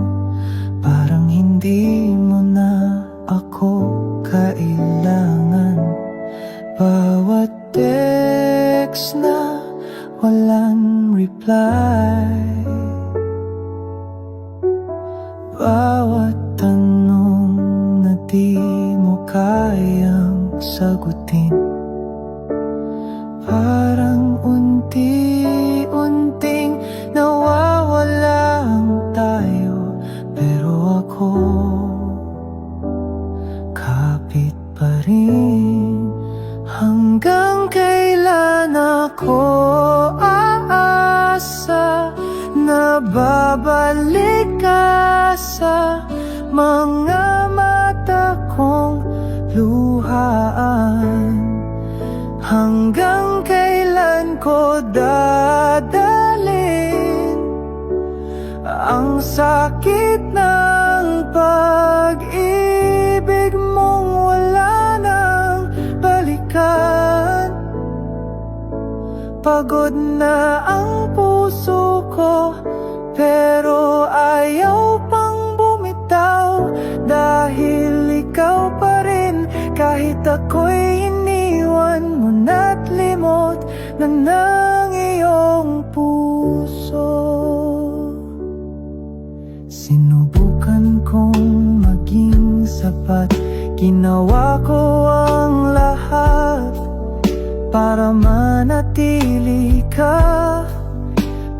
parang hindi mo na ako kailangan. Bawat text na walang reply, bawat tanong na di mo kayang sagutin, parang unti-unting nawawala ang tayo. Pero ako, kapit pa rin. Hanggang kailan ako aasa na babalik ka sa mga mata kong luhaan? Hanggang kailan ko dadalhin ang sakit ng pag-ibig mong wala nang balikan? Pagod na ang puso ko, pero ayaw pang bumitaw. Dahil ikaw pa rin, kahit ako'y iniwan mo na't limot na ng iyong puso. Sinubukan kong maging sapat, ginawa ko ang lahat para manatili ka.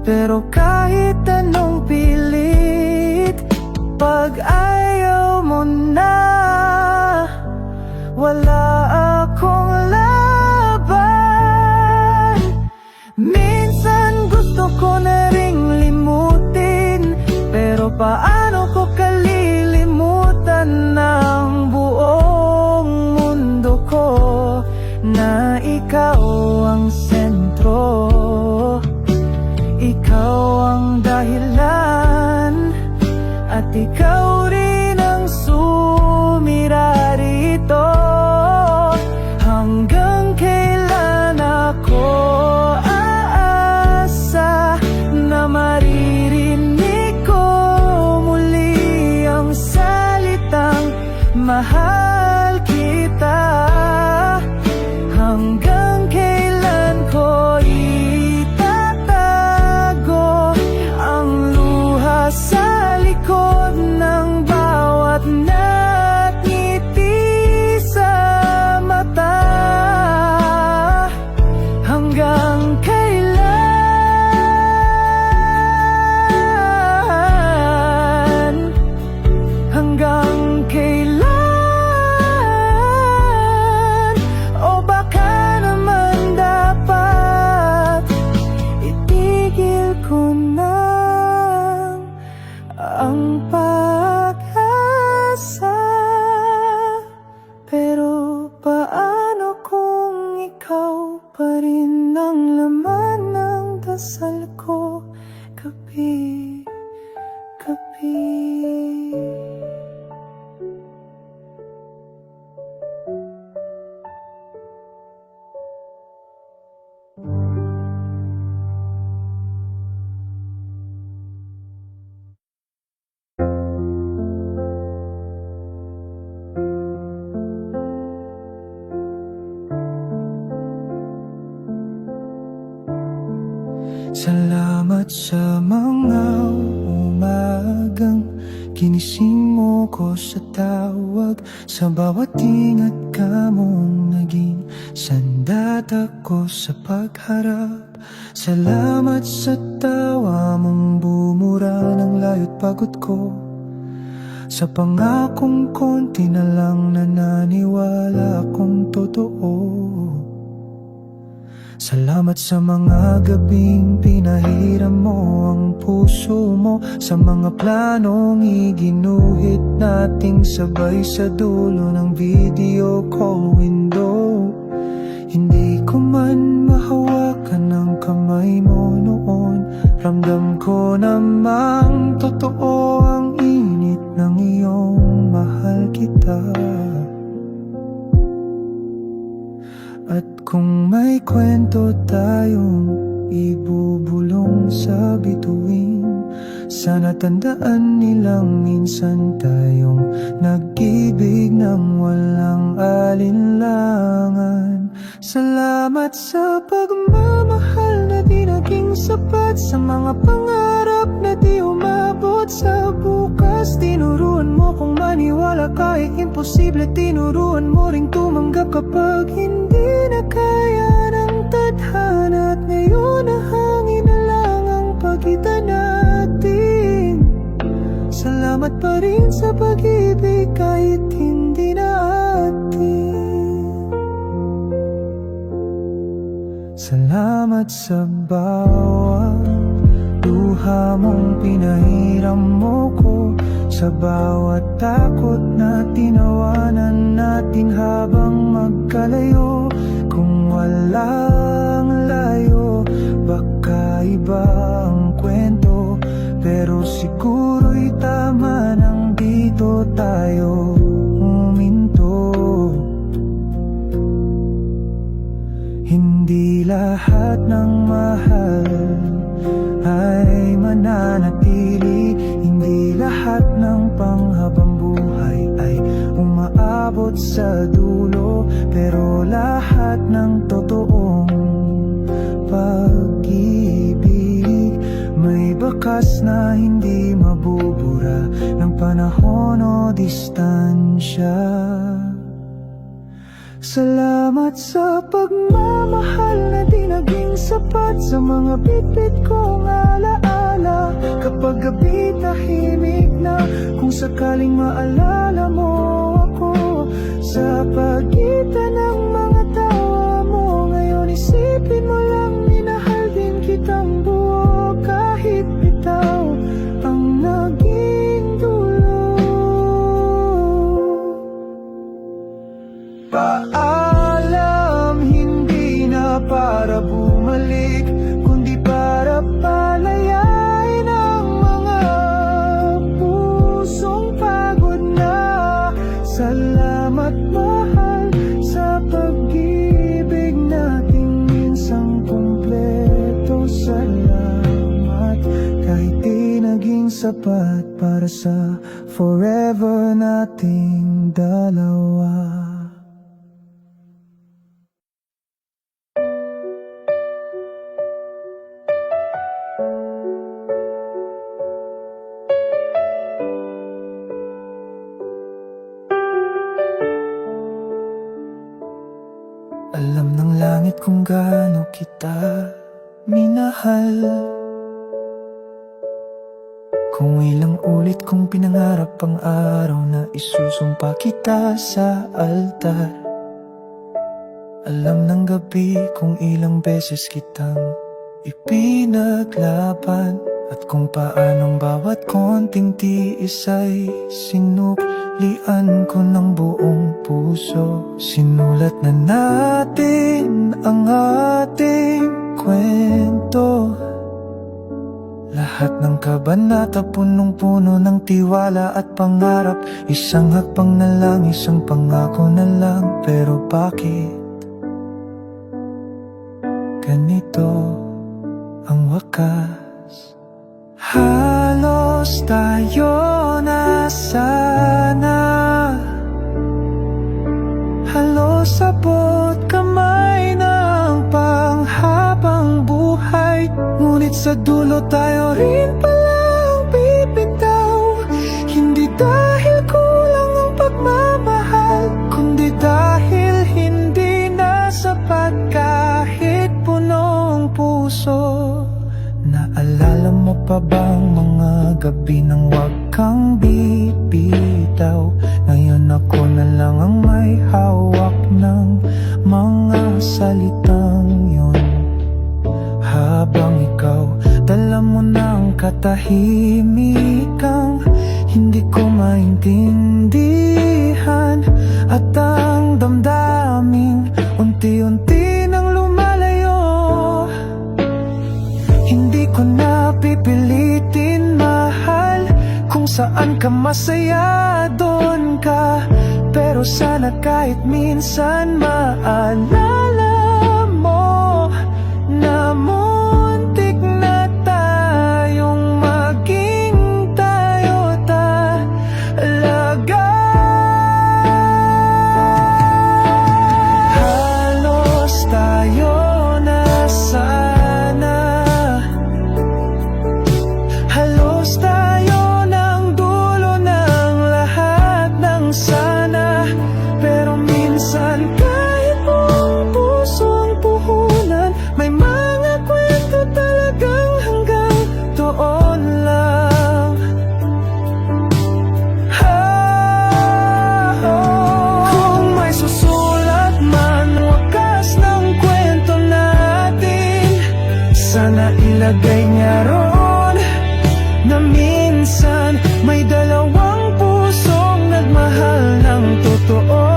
Pero kahit anong pilit, pag ayaw mo na, wala akong laban. Minsan gusto ko na ring limutin, pero paano ko kalilimutan ng buong mundo ko, na ikaw ang sentro, ikaw ang dahilan ikaw rin ang sumira rito. Hanggang kailan ako aasa na maririnig ko muli ang salitang mahal kita? Hanggang kailan ko itatago ang luha sa likod ng bawat ngiti sa mata? Hanggang kailan? Hanggang kailan? O baka naman dapat itigil ko na ang pag-asa? Pero paano kung ikaw pa rin ang laman ng dasal ko gabi-gabi? Salamat sa mga umagang ginising mo ko sa tawag, sa bawat ingat ka mong naging sandata ko sa pagharap. Salamat sa tawa mong bumura ng layo't pagod ko, sa pangakong konti na lang na naniwala kong totoo. Salamat sa mga gabing pinahiram mo ang puso mo, sa mga planong iginuhit nating sabay sa dulo ng video call window. Hindi ko man mahawakan ang kamay mo noon, ramdam ko namang totoo ang init ng iyong mahal kita. At kung may kwento tayong ibubulong sa bituin, sana tandaan nilang minsan tayong nag-ibig ng walang alinlangan. Salamat sa pagmamahal na di naging sapat, sa mga pangarap na di umabot sa bukas. Tinuruan mo kong maniwala kahit imposible, tinuruan mo ring tumanggap kapag hindi na kaya ng tadhana. At ngayon nahangin na lang ang pagitan natin. Salamat pa rin sa pag-ibig kahit hindi na atin. Salamat sa bawat luha mong pinahiram mo ko, sa bawat takot na tinawanan natin habang magkalayo. Kung walang layo, baka iba ang kwento, pero siguro'y tama nang dito tayo huminto. Hindi lahat ng mahal ay mananatili, hindi lahat ng panghabang buhay ay umaabot sa dulo, pero lahat ng totoong pag-ibig may bakas na hindi mabubura ng panahon o distansya. Salamat sa pagmamahal na di naging sapat, sa mga bitbit kong alaala kapag gabi tahimik na. Kung sakaling maalala mo ako sa pagitan ng mga tawa mo, ngayon isipin mo lang minahal din kitang buo, kahit bitaw ang naging dulo. Paalam, hindi na para bumalik, kundi para palayain ang mga puso. sapat para sa forever nating dalawa. Alam ng langit kung gaano kita minahal, kung ilang ulit kong pinangarap ang araw na isusumpa kita sa altar. Alam ng gabi kung ilang beses kitang ipinaglaban, at kung paanong bawat konting tiis ay sinuklian ko ng buong puso. Sinulat na natin ang ating kwento, lahat ng kabanata punong-puno ng tiwala at pangarap. Isang hakbang na lang, isang pangako na lang. Pero bakit ganito ang wakas? Halos tayo na sana, halos abot kamay ng panghabang buhay. Ngunit sa dulo tayo rin palang bibitaw, hindi dahil kulang ang pagmamahal, kundi dahil hindi na sapat kahit punong puso. Naalala mo pa bang mga gabi nang wag kang bibitaw? Ngayon ako na lang ang may hawak ng mga salitang yun, habang ikaw dala mo ng katahimikang hindi ko maintindihan. At ang damdaming unti-unti nang lumalayo, hindi ko na pipilitin mahal. Kung saan ka masaya, doon ka. Pero sana kahit minsan maalala mo na muntik na tayong maging tayo talaga. Halos tayo na sana, halos tayo ng dulo ng lahat ng sana. Pero minsan kahit buong pusong puhunan, may mga kwento talagang hanggang doon lang. Kung may susulat man wakas ng kwento natin, sana ilagay niya roon na minsan may dalawang pusong nagmahal ng totoo.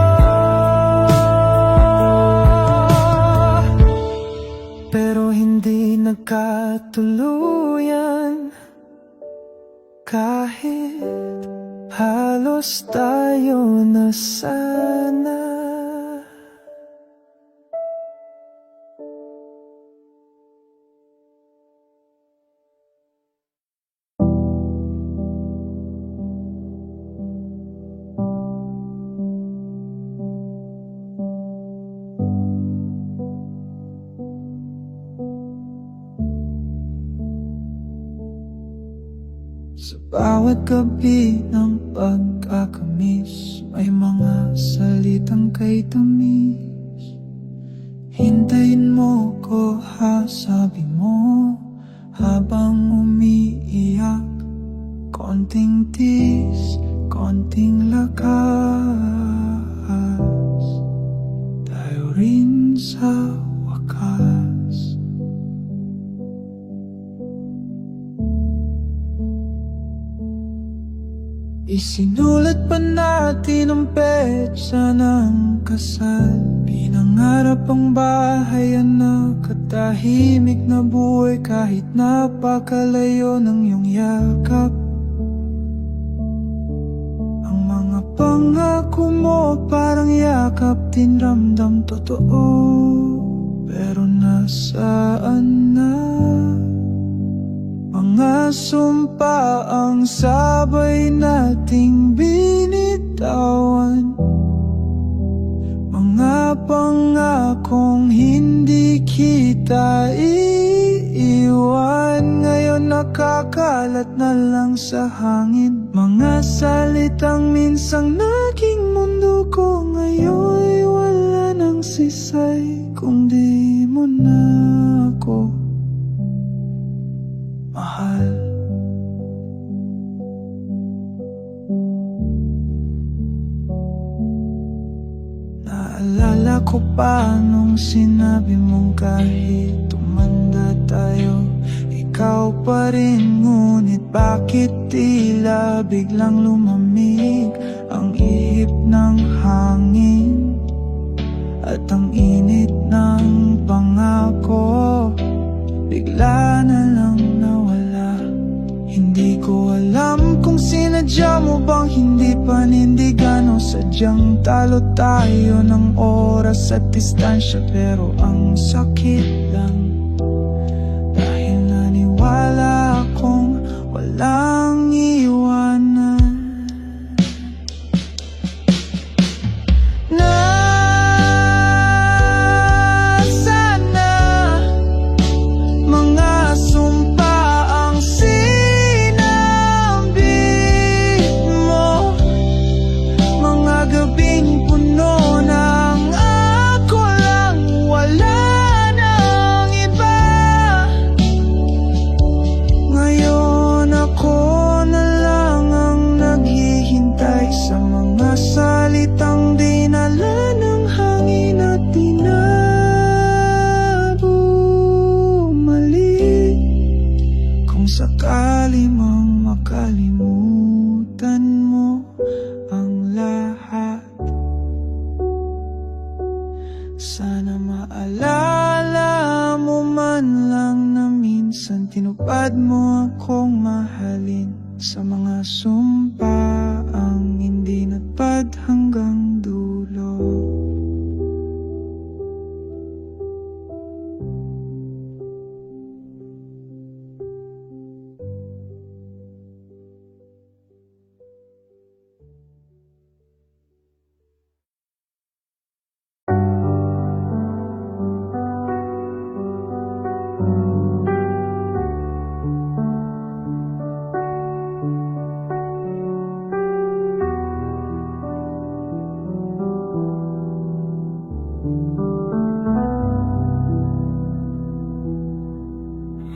Pero hindi nagkatuluyan, kahit halos tayo na sana. Sa bawat gabi ng pagkakamis, may mga salitang kay tamis. Hintayin mo ko ha, sabi mo, habang umiiyak. Konting tis, konting lakas, tayo rin sa wakas. Isinulat pa natin ang petsa ng kasal. Pinangarap ang bahay, anak, katahimik na buhay kahit napakalayo ng iyong yakap. Ang mga pangako mo parang yakap din ramdam totoo. Pero nasaan na mga mga sumpa ang sabay nating binitawan, mga pangakong hindi kita iiwan. Ngayon nakakalat na lang sa hangin, mga salitang minsang naging mundo ko. Ngayon wala nang sisay kung di mo na ako mahal. Naalala ko pa nung sinabi mong kahit tumanda tayo, ikaw pa rin. Ngunit bakit tila biglang lumamig ang ihip ng hangin at ang init ng pangako bigla na lang nawala. Hindi ko alam kung sinadya mo bang hindi panindigan o sadyang talo tayo ng oras at distansya. Pero ang sakit lang dahil naniwala akong walang iwanan. Sakali mang makalimutan mo ang lahat, sana maalala mo man lang na minsan tinupad mo akong mahalin. Sa mga sumpa ang hindi natupad hanggang dulo.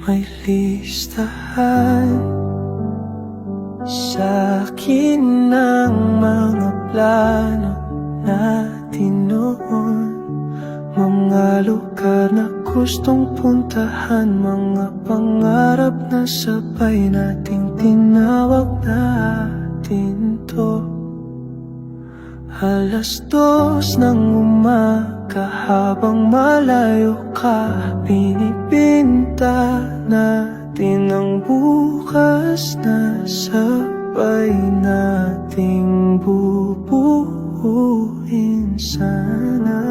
May listahan sa'kin ng mga plano natin noon, mga lugar na gustong puntahan, mga pangarap na sabay nating tinawag natin to. 2:00 ng umaga habang malayo ka, pinipinta natin ang bukas na sabay nating bubuuin sana.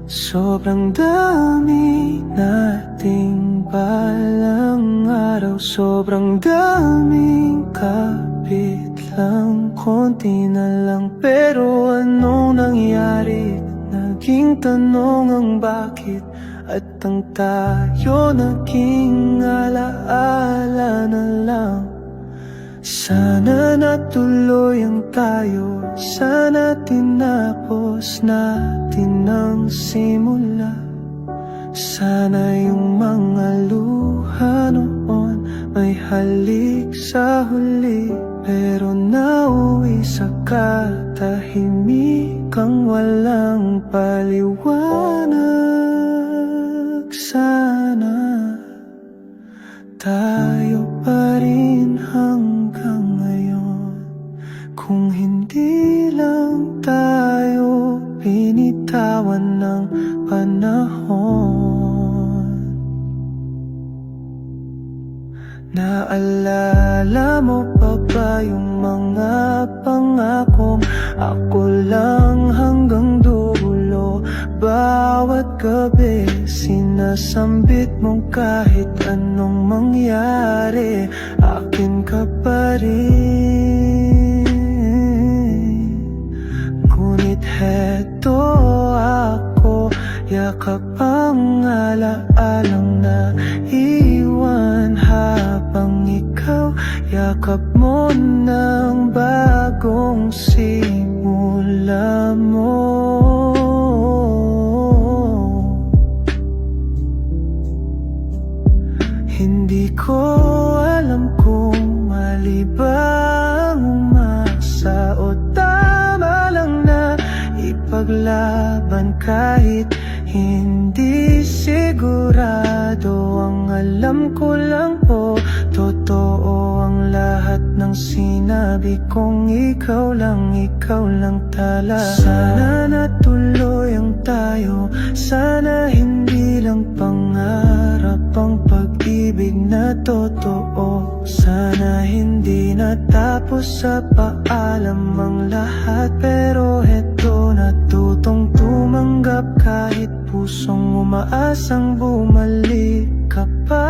Sobrang dami nating balang araw, sobrang daming kapit lang, konti na lang. Pero anong nangyari? Naging tanong ang bakit, at ang tayo naging alaala na lang. Sana natuloy ang tayo, sana tinapos natin ang simula. Sana yung mga luha noon may halik sa huli, pero nauwi sa katahimikang walang paliwanag. Sana tayo pa rin hanggang ngayon, kung hindi lang tayo binitawan ng panahon. Naalala mo pa ba yung mga pangakong ako lang hanggang dulo? Bawat bawat gabi sinasambit mong kahit anong mangyari, akin ka pa rin. Ngunit heto ako, yakap ang alaalang na iwan, habang ikaw yakap mo ng bagong simula mo. Hindi ko alam kung mali ba ang umasa o tama lang na ipaglaban kahit hindi sigurado. Ang alam ko lang po, totoo ang lahat ng sinabi kong ikaw lang talaga. Sana natuloy ang tayo, sana hindi lang pangarap ang pag-ibig na totoo. Sana hindi natapos sa paalam ang lahat, pero heto natutong tumanggap kahit pusong umaasang bumalik ka pa.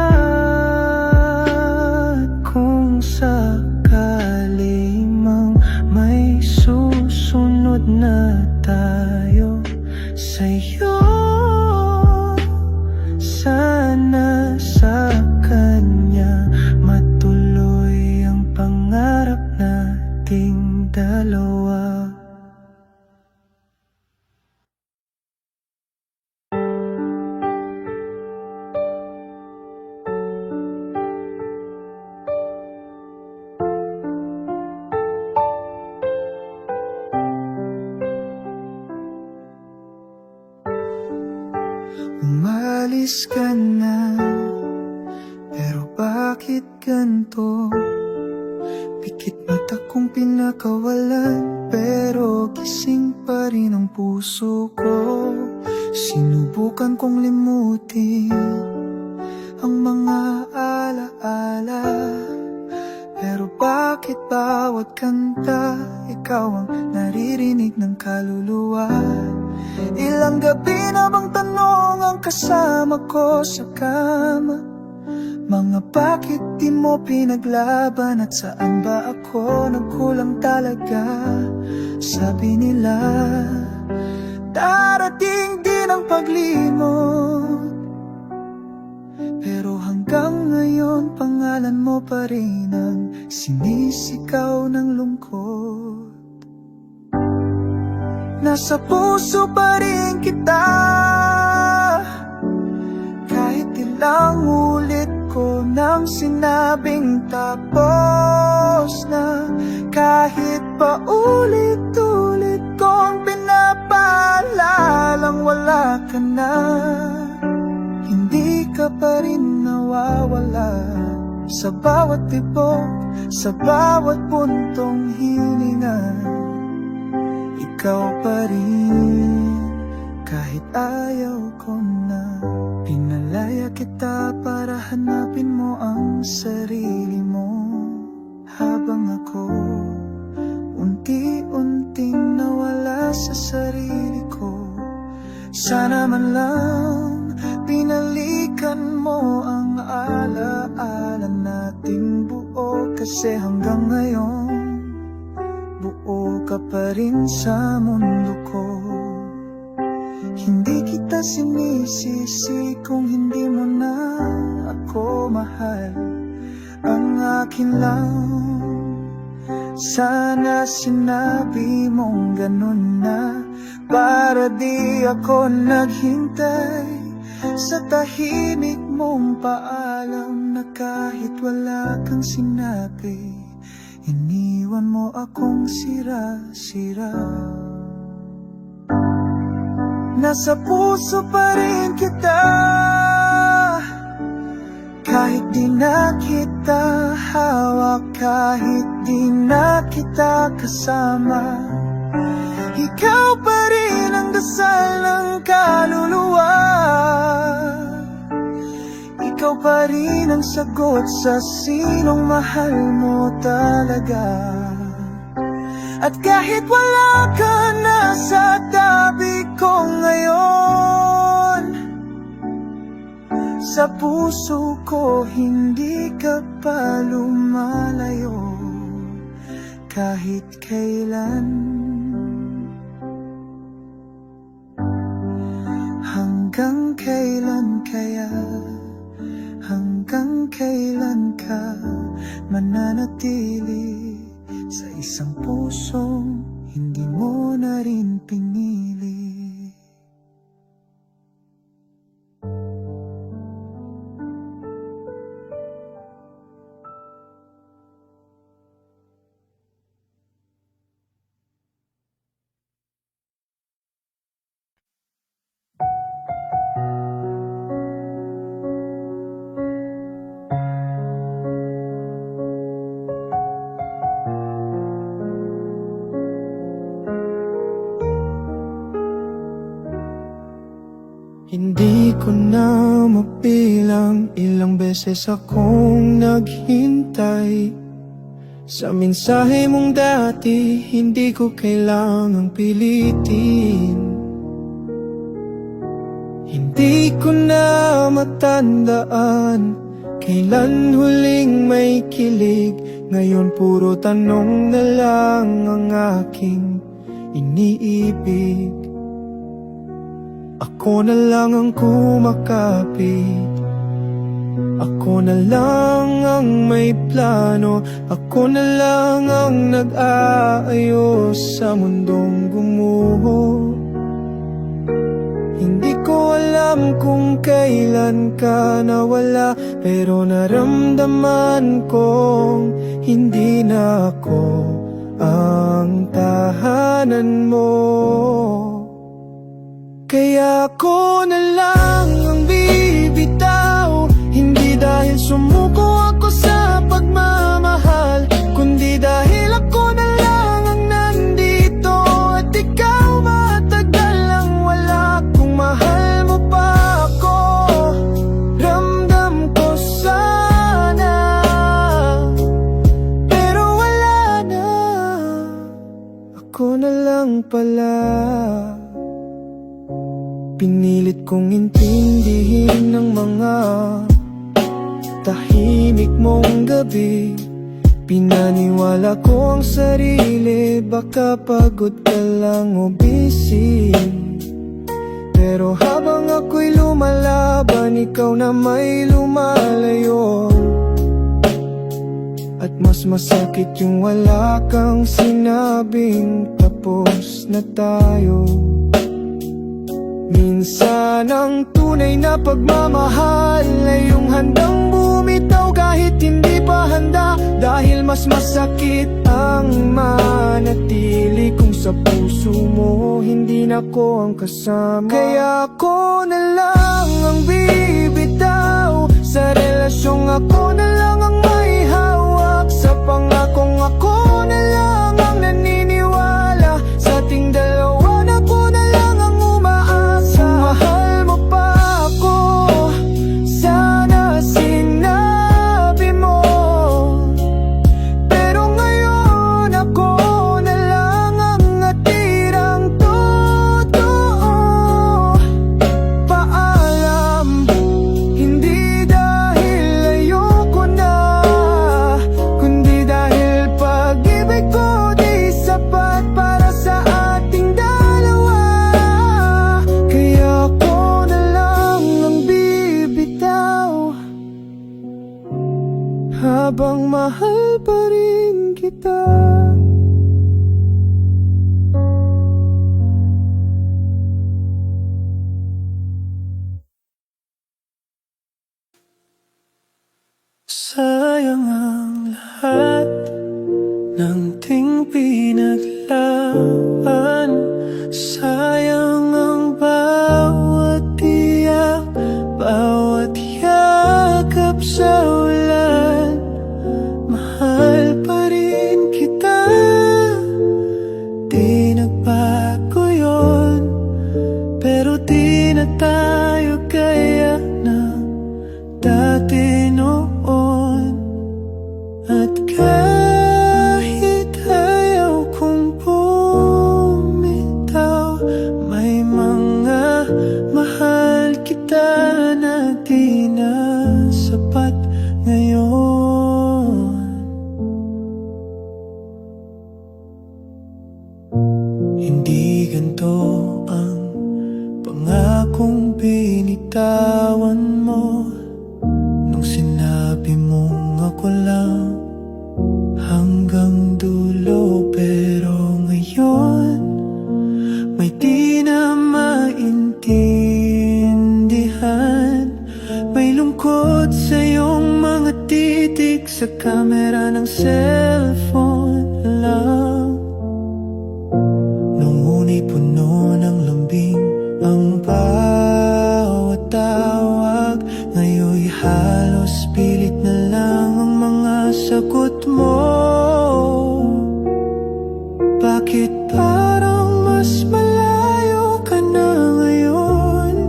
Kung sakali mang may susunod na tayo sa'yo, sana sa kanya matuloy ang pangarap nating dalawa. Umalis ka na, pero bakit ganito? Pikit mata kong pinakawalan, pero gising pa rin ang puso ko. Sinubukan kong limutin ang mga alaala, pero bakit bawat kanta ikaw ang naririnig ng kaluluwa? Ilang gabi na bang tanong ang kasama ko sa kama? Mga bakit di mo pinaglaban, at saan ba ako nagkulang talaga? Sabi nila darating din ang paglimot, pero hanggang ngayon pangalan mo pa rin ang sinisigaw ng lungkot. Nasa puso pa rin kita, kahit ilang ulit ko nang sinabing tapos na. Kahit pa ulit-ulit kong pinapaalalang wala ka na, hindi ka pa rin nawawala. Sa bawat tibok, sa bawat puntong hininga, ikaw pa rin, kahit ayaw ko na. Pinalaya kita para hanapin mo ang sarili mo, habang ako unti-unting nawala sa sarili ko. Sana man lang pinalikan mo ang alaala nating buo, kasi hanggang ngayon buo ka pa rin sa mundo ko. Hindi kita sinisisi kung hindi mo na ako mahal. Ang akin lang, sana sinabi mong ganun na, para di ako naghintay sa tahimik mong paalam na kahit wala kang sinabi, iniwan mo akong sira-sira. Nasa puso pa rin kita, kahit di na kita hawak, kahit di na kita kasama. Ikaw pa rin ang dasal ng kaluluwa, ikaw pa rin ang sagot sa sinong mahal mo talaga. At kahit wala ka na sa tabi ko ngayon, sa puso ko, hindi ka pa lumalayo kahit kailan. Hanggang kailan kaya, hanggang kailan ka mananatili sa isang pusong hindi mo na rin pinili? Hindi ko na mapilang ilang beses akong naghintay sa mensahe mong dati, hindi ko kailangang pilitin. Hindi ko na matandaan kailan huling may kilig. Ngayon puro tanong na lang ang aking iniibig. Ako na lang ang kumakapit, ako na lang ang may plano, ako na lang ang nag-aayos sa mundong gumuho. Hindi ko alam kung kailan ka nawala, pero naramdaman kong hindi na ako ang tahanan mo. Kaya ako na lang ang bibitaw, hindi dahil sumuko ako sa pagmamahal, kundi dahil ako na lang ang nandito at ikaw matagal lang wala. Kung mahal mo pa ako, ramdam ko sana, pero wala na, ako na lang pala. Pinilit kong intindihin ng mga tahimik mong gabi. Pinaniwala ko ang sarili, baka pagod ka lang o busy. Pero habang ako'y lumalaban, ikaw na may lumalayo. At mas masakit yung wala kang sinabing tapos na tayo. Minsan ang tunay na pagmamahal ay yung handang bumitaw kahit hindi pa handa. Dahil mas masakit ang manatili kung sa puso mo hindi na ko ang kasama. Kaya ako na lang ang bibitaw sa relasyong ako na lang ang may hawak. Sa pangakong ako na lang ang naniniwala sa ating dalawa na ko na lang ang umaasa. Mahal mo pa ako, sana sinabi mo, pero ngayon ako na lang ang natirang totoo. Paalam, hindi dahil ayoko na, kundi dahil pag-ibig ko di sapat para sa ating dalawa. Kaya ako na lang ang bibitaw habang mahal pa rin kita. Sayang ang lahat ng ting pinaglaban. Sayang ang bawat tiyak, bawat yakap sa ulan. Mahal pa rin kita. akong binitawan mo nung sinabi mong ako lang hanggang dulo. Pero ngayon may di na maintindihan. May lungkot sa iyong mga titik sa kamera ng cellphone lang. Nung una'y puno ng lambing ang bawat tawag, ngayon'y halos pilit na lang ang mga sagot mo. Bakit parang mas malayo ka na ngayon?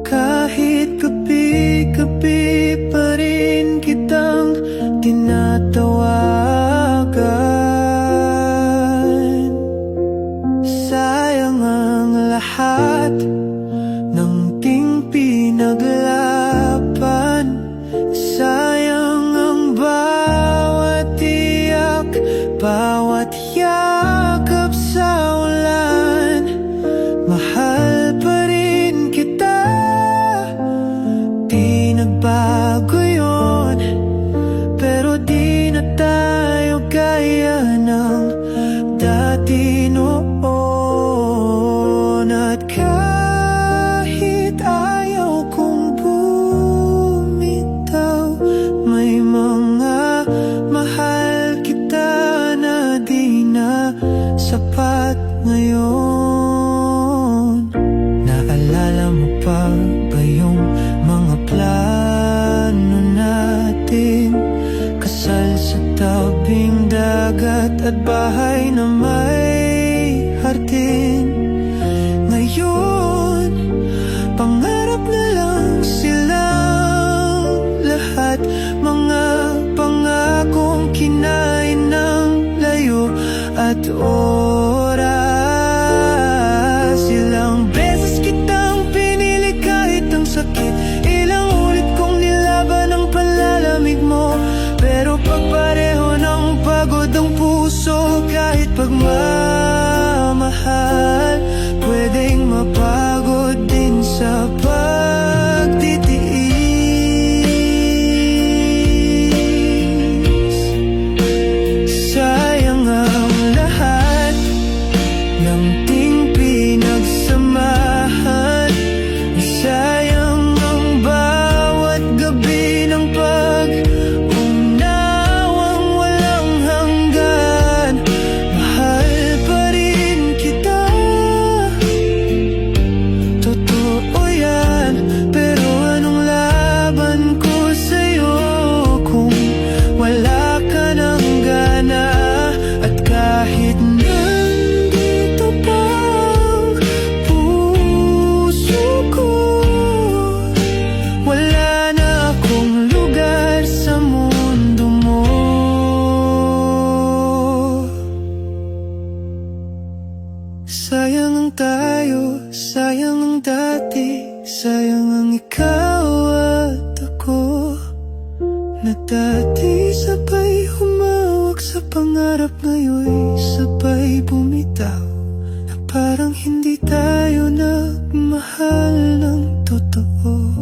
Kahit gabi-gabi pa rin kitang tinatawagan. Sayang ang lahat ng ting pinaglaban. Sayang ang bawat tiyak, bawat yakap sa ulan. Mahal pa rin kita, di nagbago yun. Pero di na tayo gaya ng dati noon. At kahit ayaw kong bumitaw, may mga mahal kita na di na sapat ngayon. Naalala mo pa ba yung mga plano natin? Kasal sa tabing dagat at bahay na may hardin. Ngayon, pangarap na lang silang lahat. Mga pangakong kinain ng layo at oras. Ilang beses kitang pinili kahit ang sakit. Ilang ulit kong nilaban ang panlalamig mo. Pero pagpareho ng pagod ang puso, kahit pagmamahal pwedeng mapagod din sa pagtitiis. Sayang ang lahat ng ting pinagsamahan. Sayang ang bawat gabi ng pag-unawang walang hanggan. Mahal pa rin kita, totoo yan. Pero anong laban ko sa'yo kung wala ka ng gana? At kahit nandito pa ang puso ko, wala na akong lugar sa mundo mo. Sayang ang tayo, sayang ang dati, sayang ang ikaw at ako. Na dati sabay humawak sa pangarap, ngayon'y sabay bumitaw. Na parang hindi tayo nagmahal ng totoo.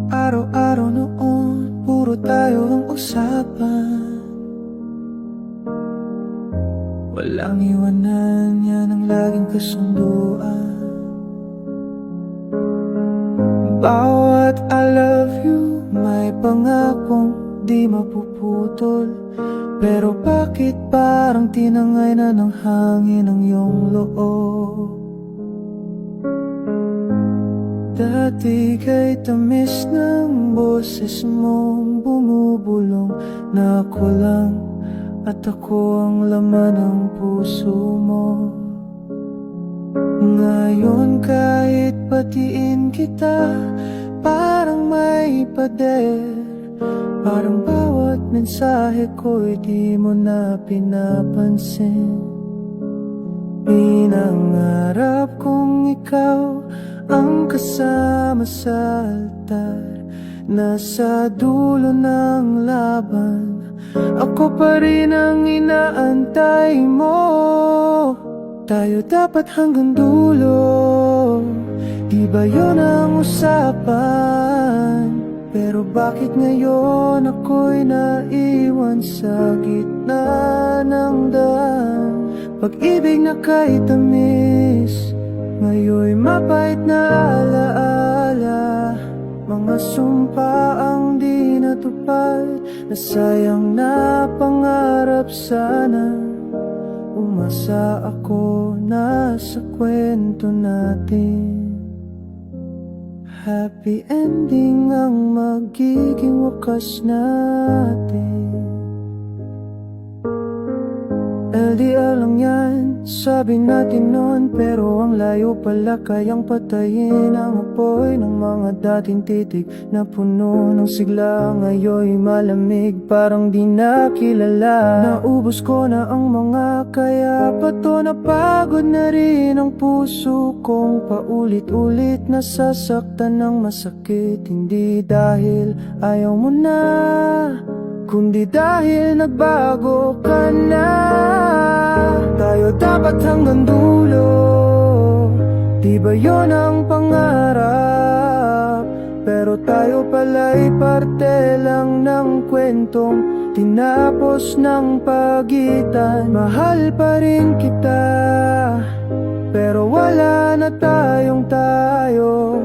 Araw-araw noon, puro tayo ang usapan. Walang iwanan, yan ang laging kasunduan. Bawat I love you, may pangakong di mapuputol. Pero bakit parang tinangay na ng hangin ang iyong loob? Dati kay tamis ng boses mong bumubulong, na ako lang at ako ang laman ng puso mo. Ngayon kahit patiin kita, parang may pader. Parang bawat mensahe ko'y di mo na pinapansin. Pinangarap kong ikaw ang kasama sa altar. Nasa dulo ng laban, ako pa rin ang inaantay mo. Tayo dapat hanggang dulo, di ba yun ang usapan? Pero bakit ngayon ako'y naiwan sa gitna ng daan? Pag-ibig na kay tamis, ngayon'y mapait na alaala. Mga sumpa ang di natupad, nasayang na pangarap sana. Umasa ako na sa kwento natin happy ending ang magiging wakas natin. LDR lang yan, sabi natin noon, pero ang layo pala, kayang patayin ang apoy ng mga dating titig na puno ng sigla. Ngayon'y malamig, parang di na kilala. Naubos ko na ang mga kaya pa to, napagod na rin ang puso kong paulit-ulit nasasaktan ng masakit. Hindi dahil ayaw mo na, kundi dahil nagbago ka na. Tayo dapat hanggang dulo, di ba yun ang pangarap? Pero tayo pala'y parte lang ng kwentong tinapos ng pagitan. Mahal pa rin kita, pero wala na tayong tayo.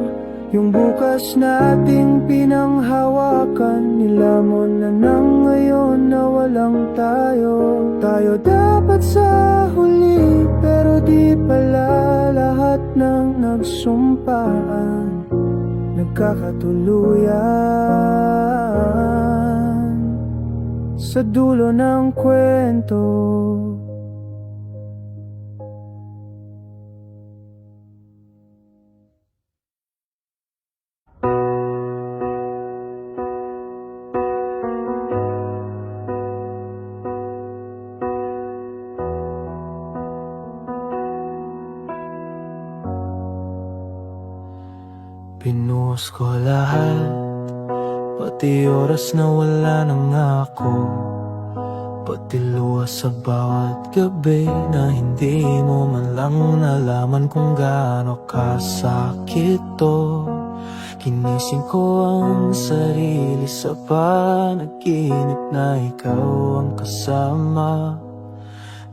Yung bukas nating pinanghawakan, nilamon na nang ngayon na walang tayo. Tayo dapat sa huli, pero di pala lahat ng nagsumpaan nagkakatuluyan. Sa dulo ng kwento, pinuhos ko lahat, pati oras na wala nang ako, pati luha sa bawat gabi na hindi mo man lang nalaman kung gaano kasakit to. Ginising ko ang sarili sa panaginip na ikaw ang kasama.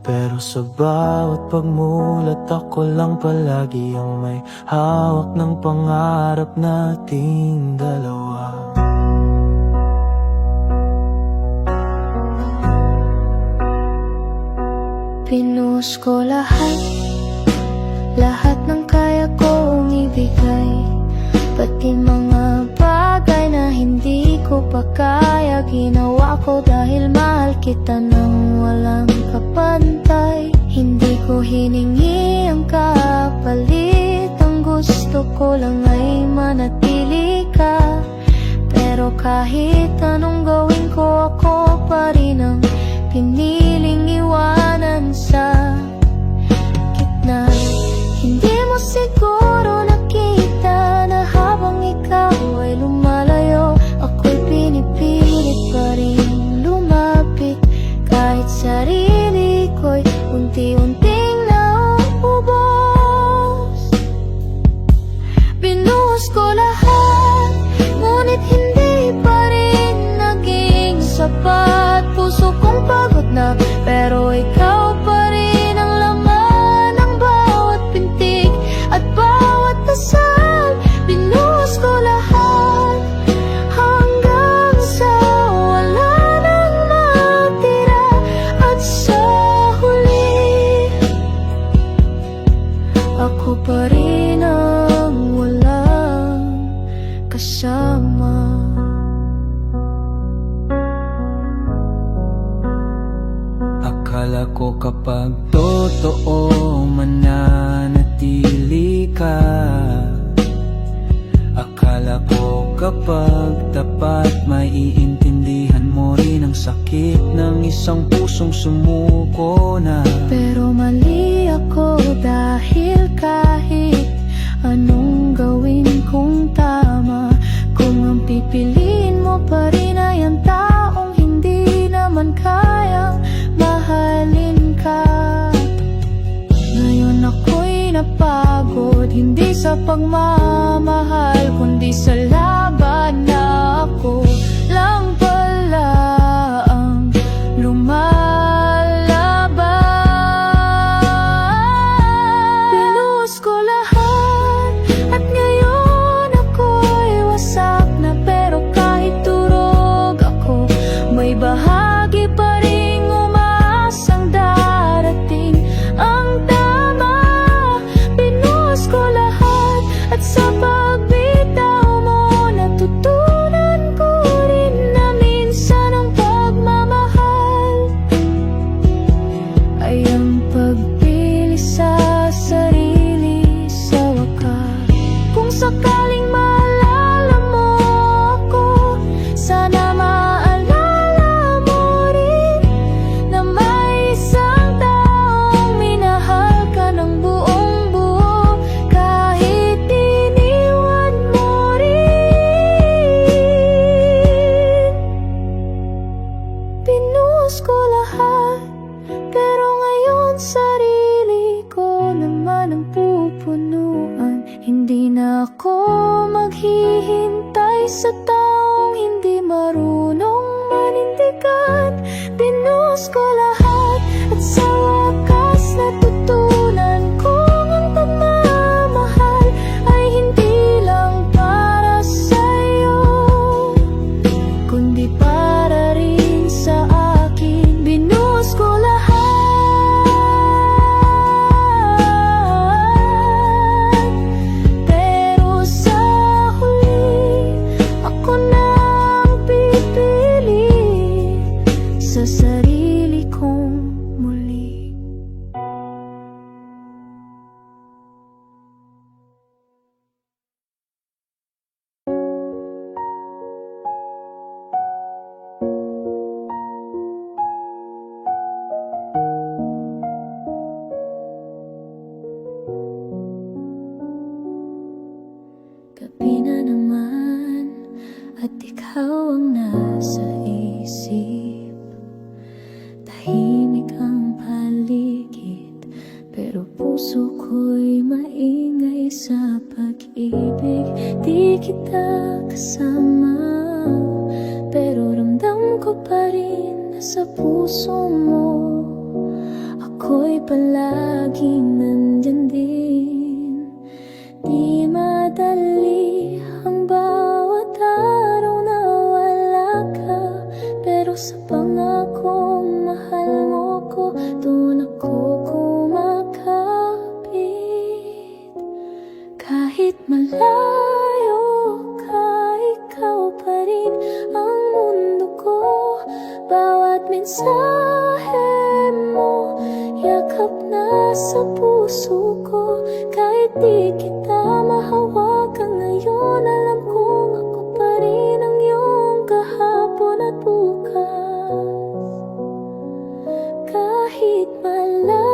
Pero sa bawat pagmulat ako lang palagi ang may hawak ng pangarap nating dalawa. Pinuhos ko lahat, lahat ng kaya kong ibigay, pati mga bagay na hindi ko pa kaya. Ginawa ko dahil mahal kita nang walang kapantay. Hindi ko hiningi ang kapalit, ang gusto ko lang ay manatili ka. Pero kahit anong gawin ko, ako pa rin ang piniling iwanan sa gitna. Hindi mo siguro nakita na habang ikaw ay lumalayo, ako'y pinipilit pa rin lumapit. Kahit sarili ko'y unti-unting nauubos. Binuhos ko lahat, ngunit hindi pa rin naging sapat. Puso kong pagod na, pero ikaw pa rin ang laman ng bawat pintig at bawat dasal. Binuhos ko lahat hanggang sa wala nang matira. At sa huli, ako pa rin ang walang kasama. akala ko kapag totoo mananatili ka, akala Akala ko kapag tapat, maiintindihan mo rin ang sakit ng isang pusong sumuko na. Pero mali ako dahil kahit anong gawin kong tama, kung ang pipiliin mo pa rin ay ang taong hindi naman kayang mahalin ka. Ngayon ako'y napagod, hindi sa pagmamahal, kundi sa laban na ako lang pala ang lumalaban. Pinuhos ko lahat at ngayon ako'y wasak na, pero kahit durog ako, may bahagi pa ring umaasang darating ang tama. Pinuhos ko lahat at sa pagbitaw mo, natutunan ko rin na minsan ang pagmamahal ay ang pagpili sa sarili sa wakas. Kung sakaling maalala mo ako, sana maalala mo rin na may isang taong minahal ka ng buong buo, kahit iniwan mo rin. Pinuhos ko lahat, pero ngayon sarili ko naman ang pupunuan. Hindi na ako maghihintay sa taong hindi marunong manindigan. Pinuhos ko lahat at sa wakas natutunan kong ang pagmamahal ay hindi lang para sa'yo, kundi para rin sa akin. Binuhos ko lahat, pero sa huli ako na ang pipili sa sarili kong muli. Gabi na naman at ikaw ang nasa isip. Tahimik ang paligid, pero puso ko'y maingay sa pag-ibig. Di kita kasama, pero ramdam ko pa rin na sa puso mo ako'y palaging nandyan din. Di madali ang bawat araw na wala ka, pero sa pangakong mahal mo ko, doon ako kumakapit. Kahit malayo ka, ikaw pa rin ang mundo ko. Bawat mensahe mo, yakap na sa puso ko. Kahit di kita mahawakan ngayon, alam kong ako pa rin ang iyong kahapon at bukas. Kahit malayo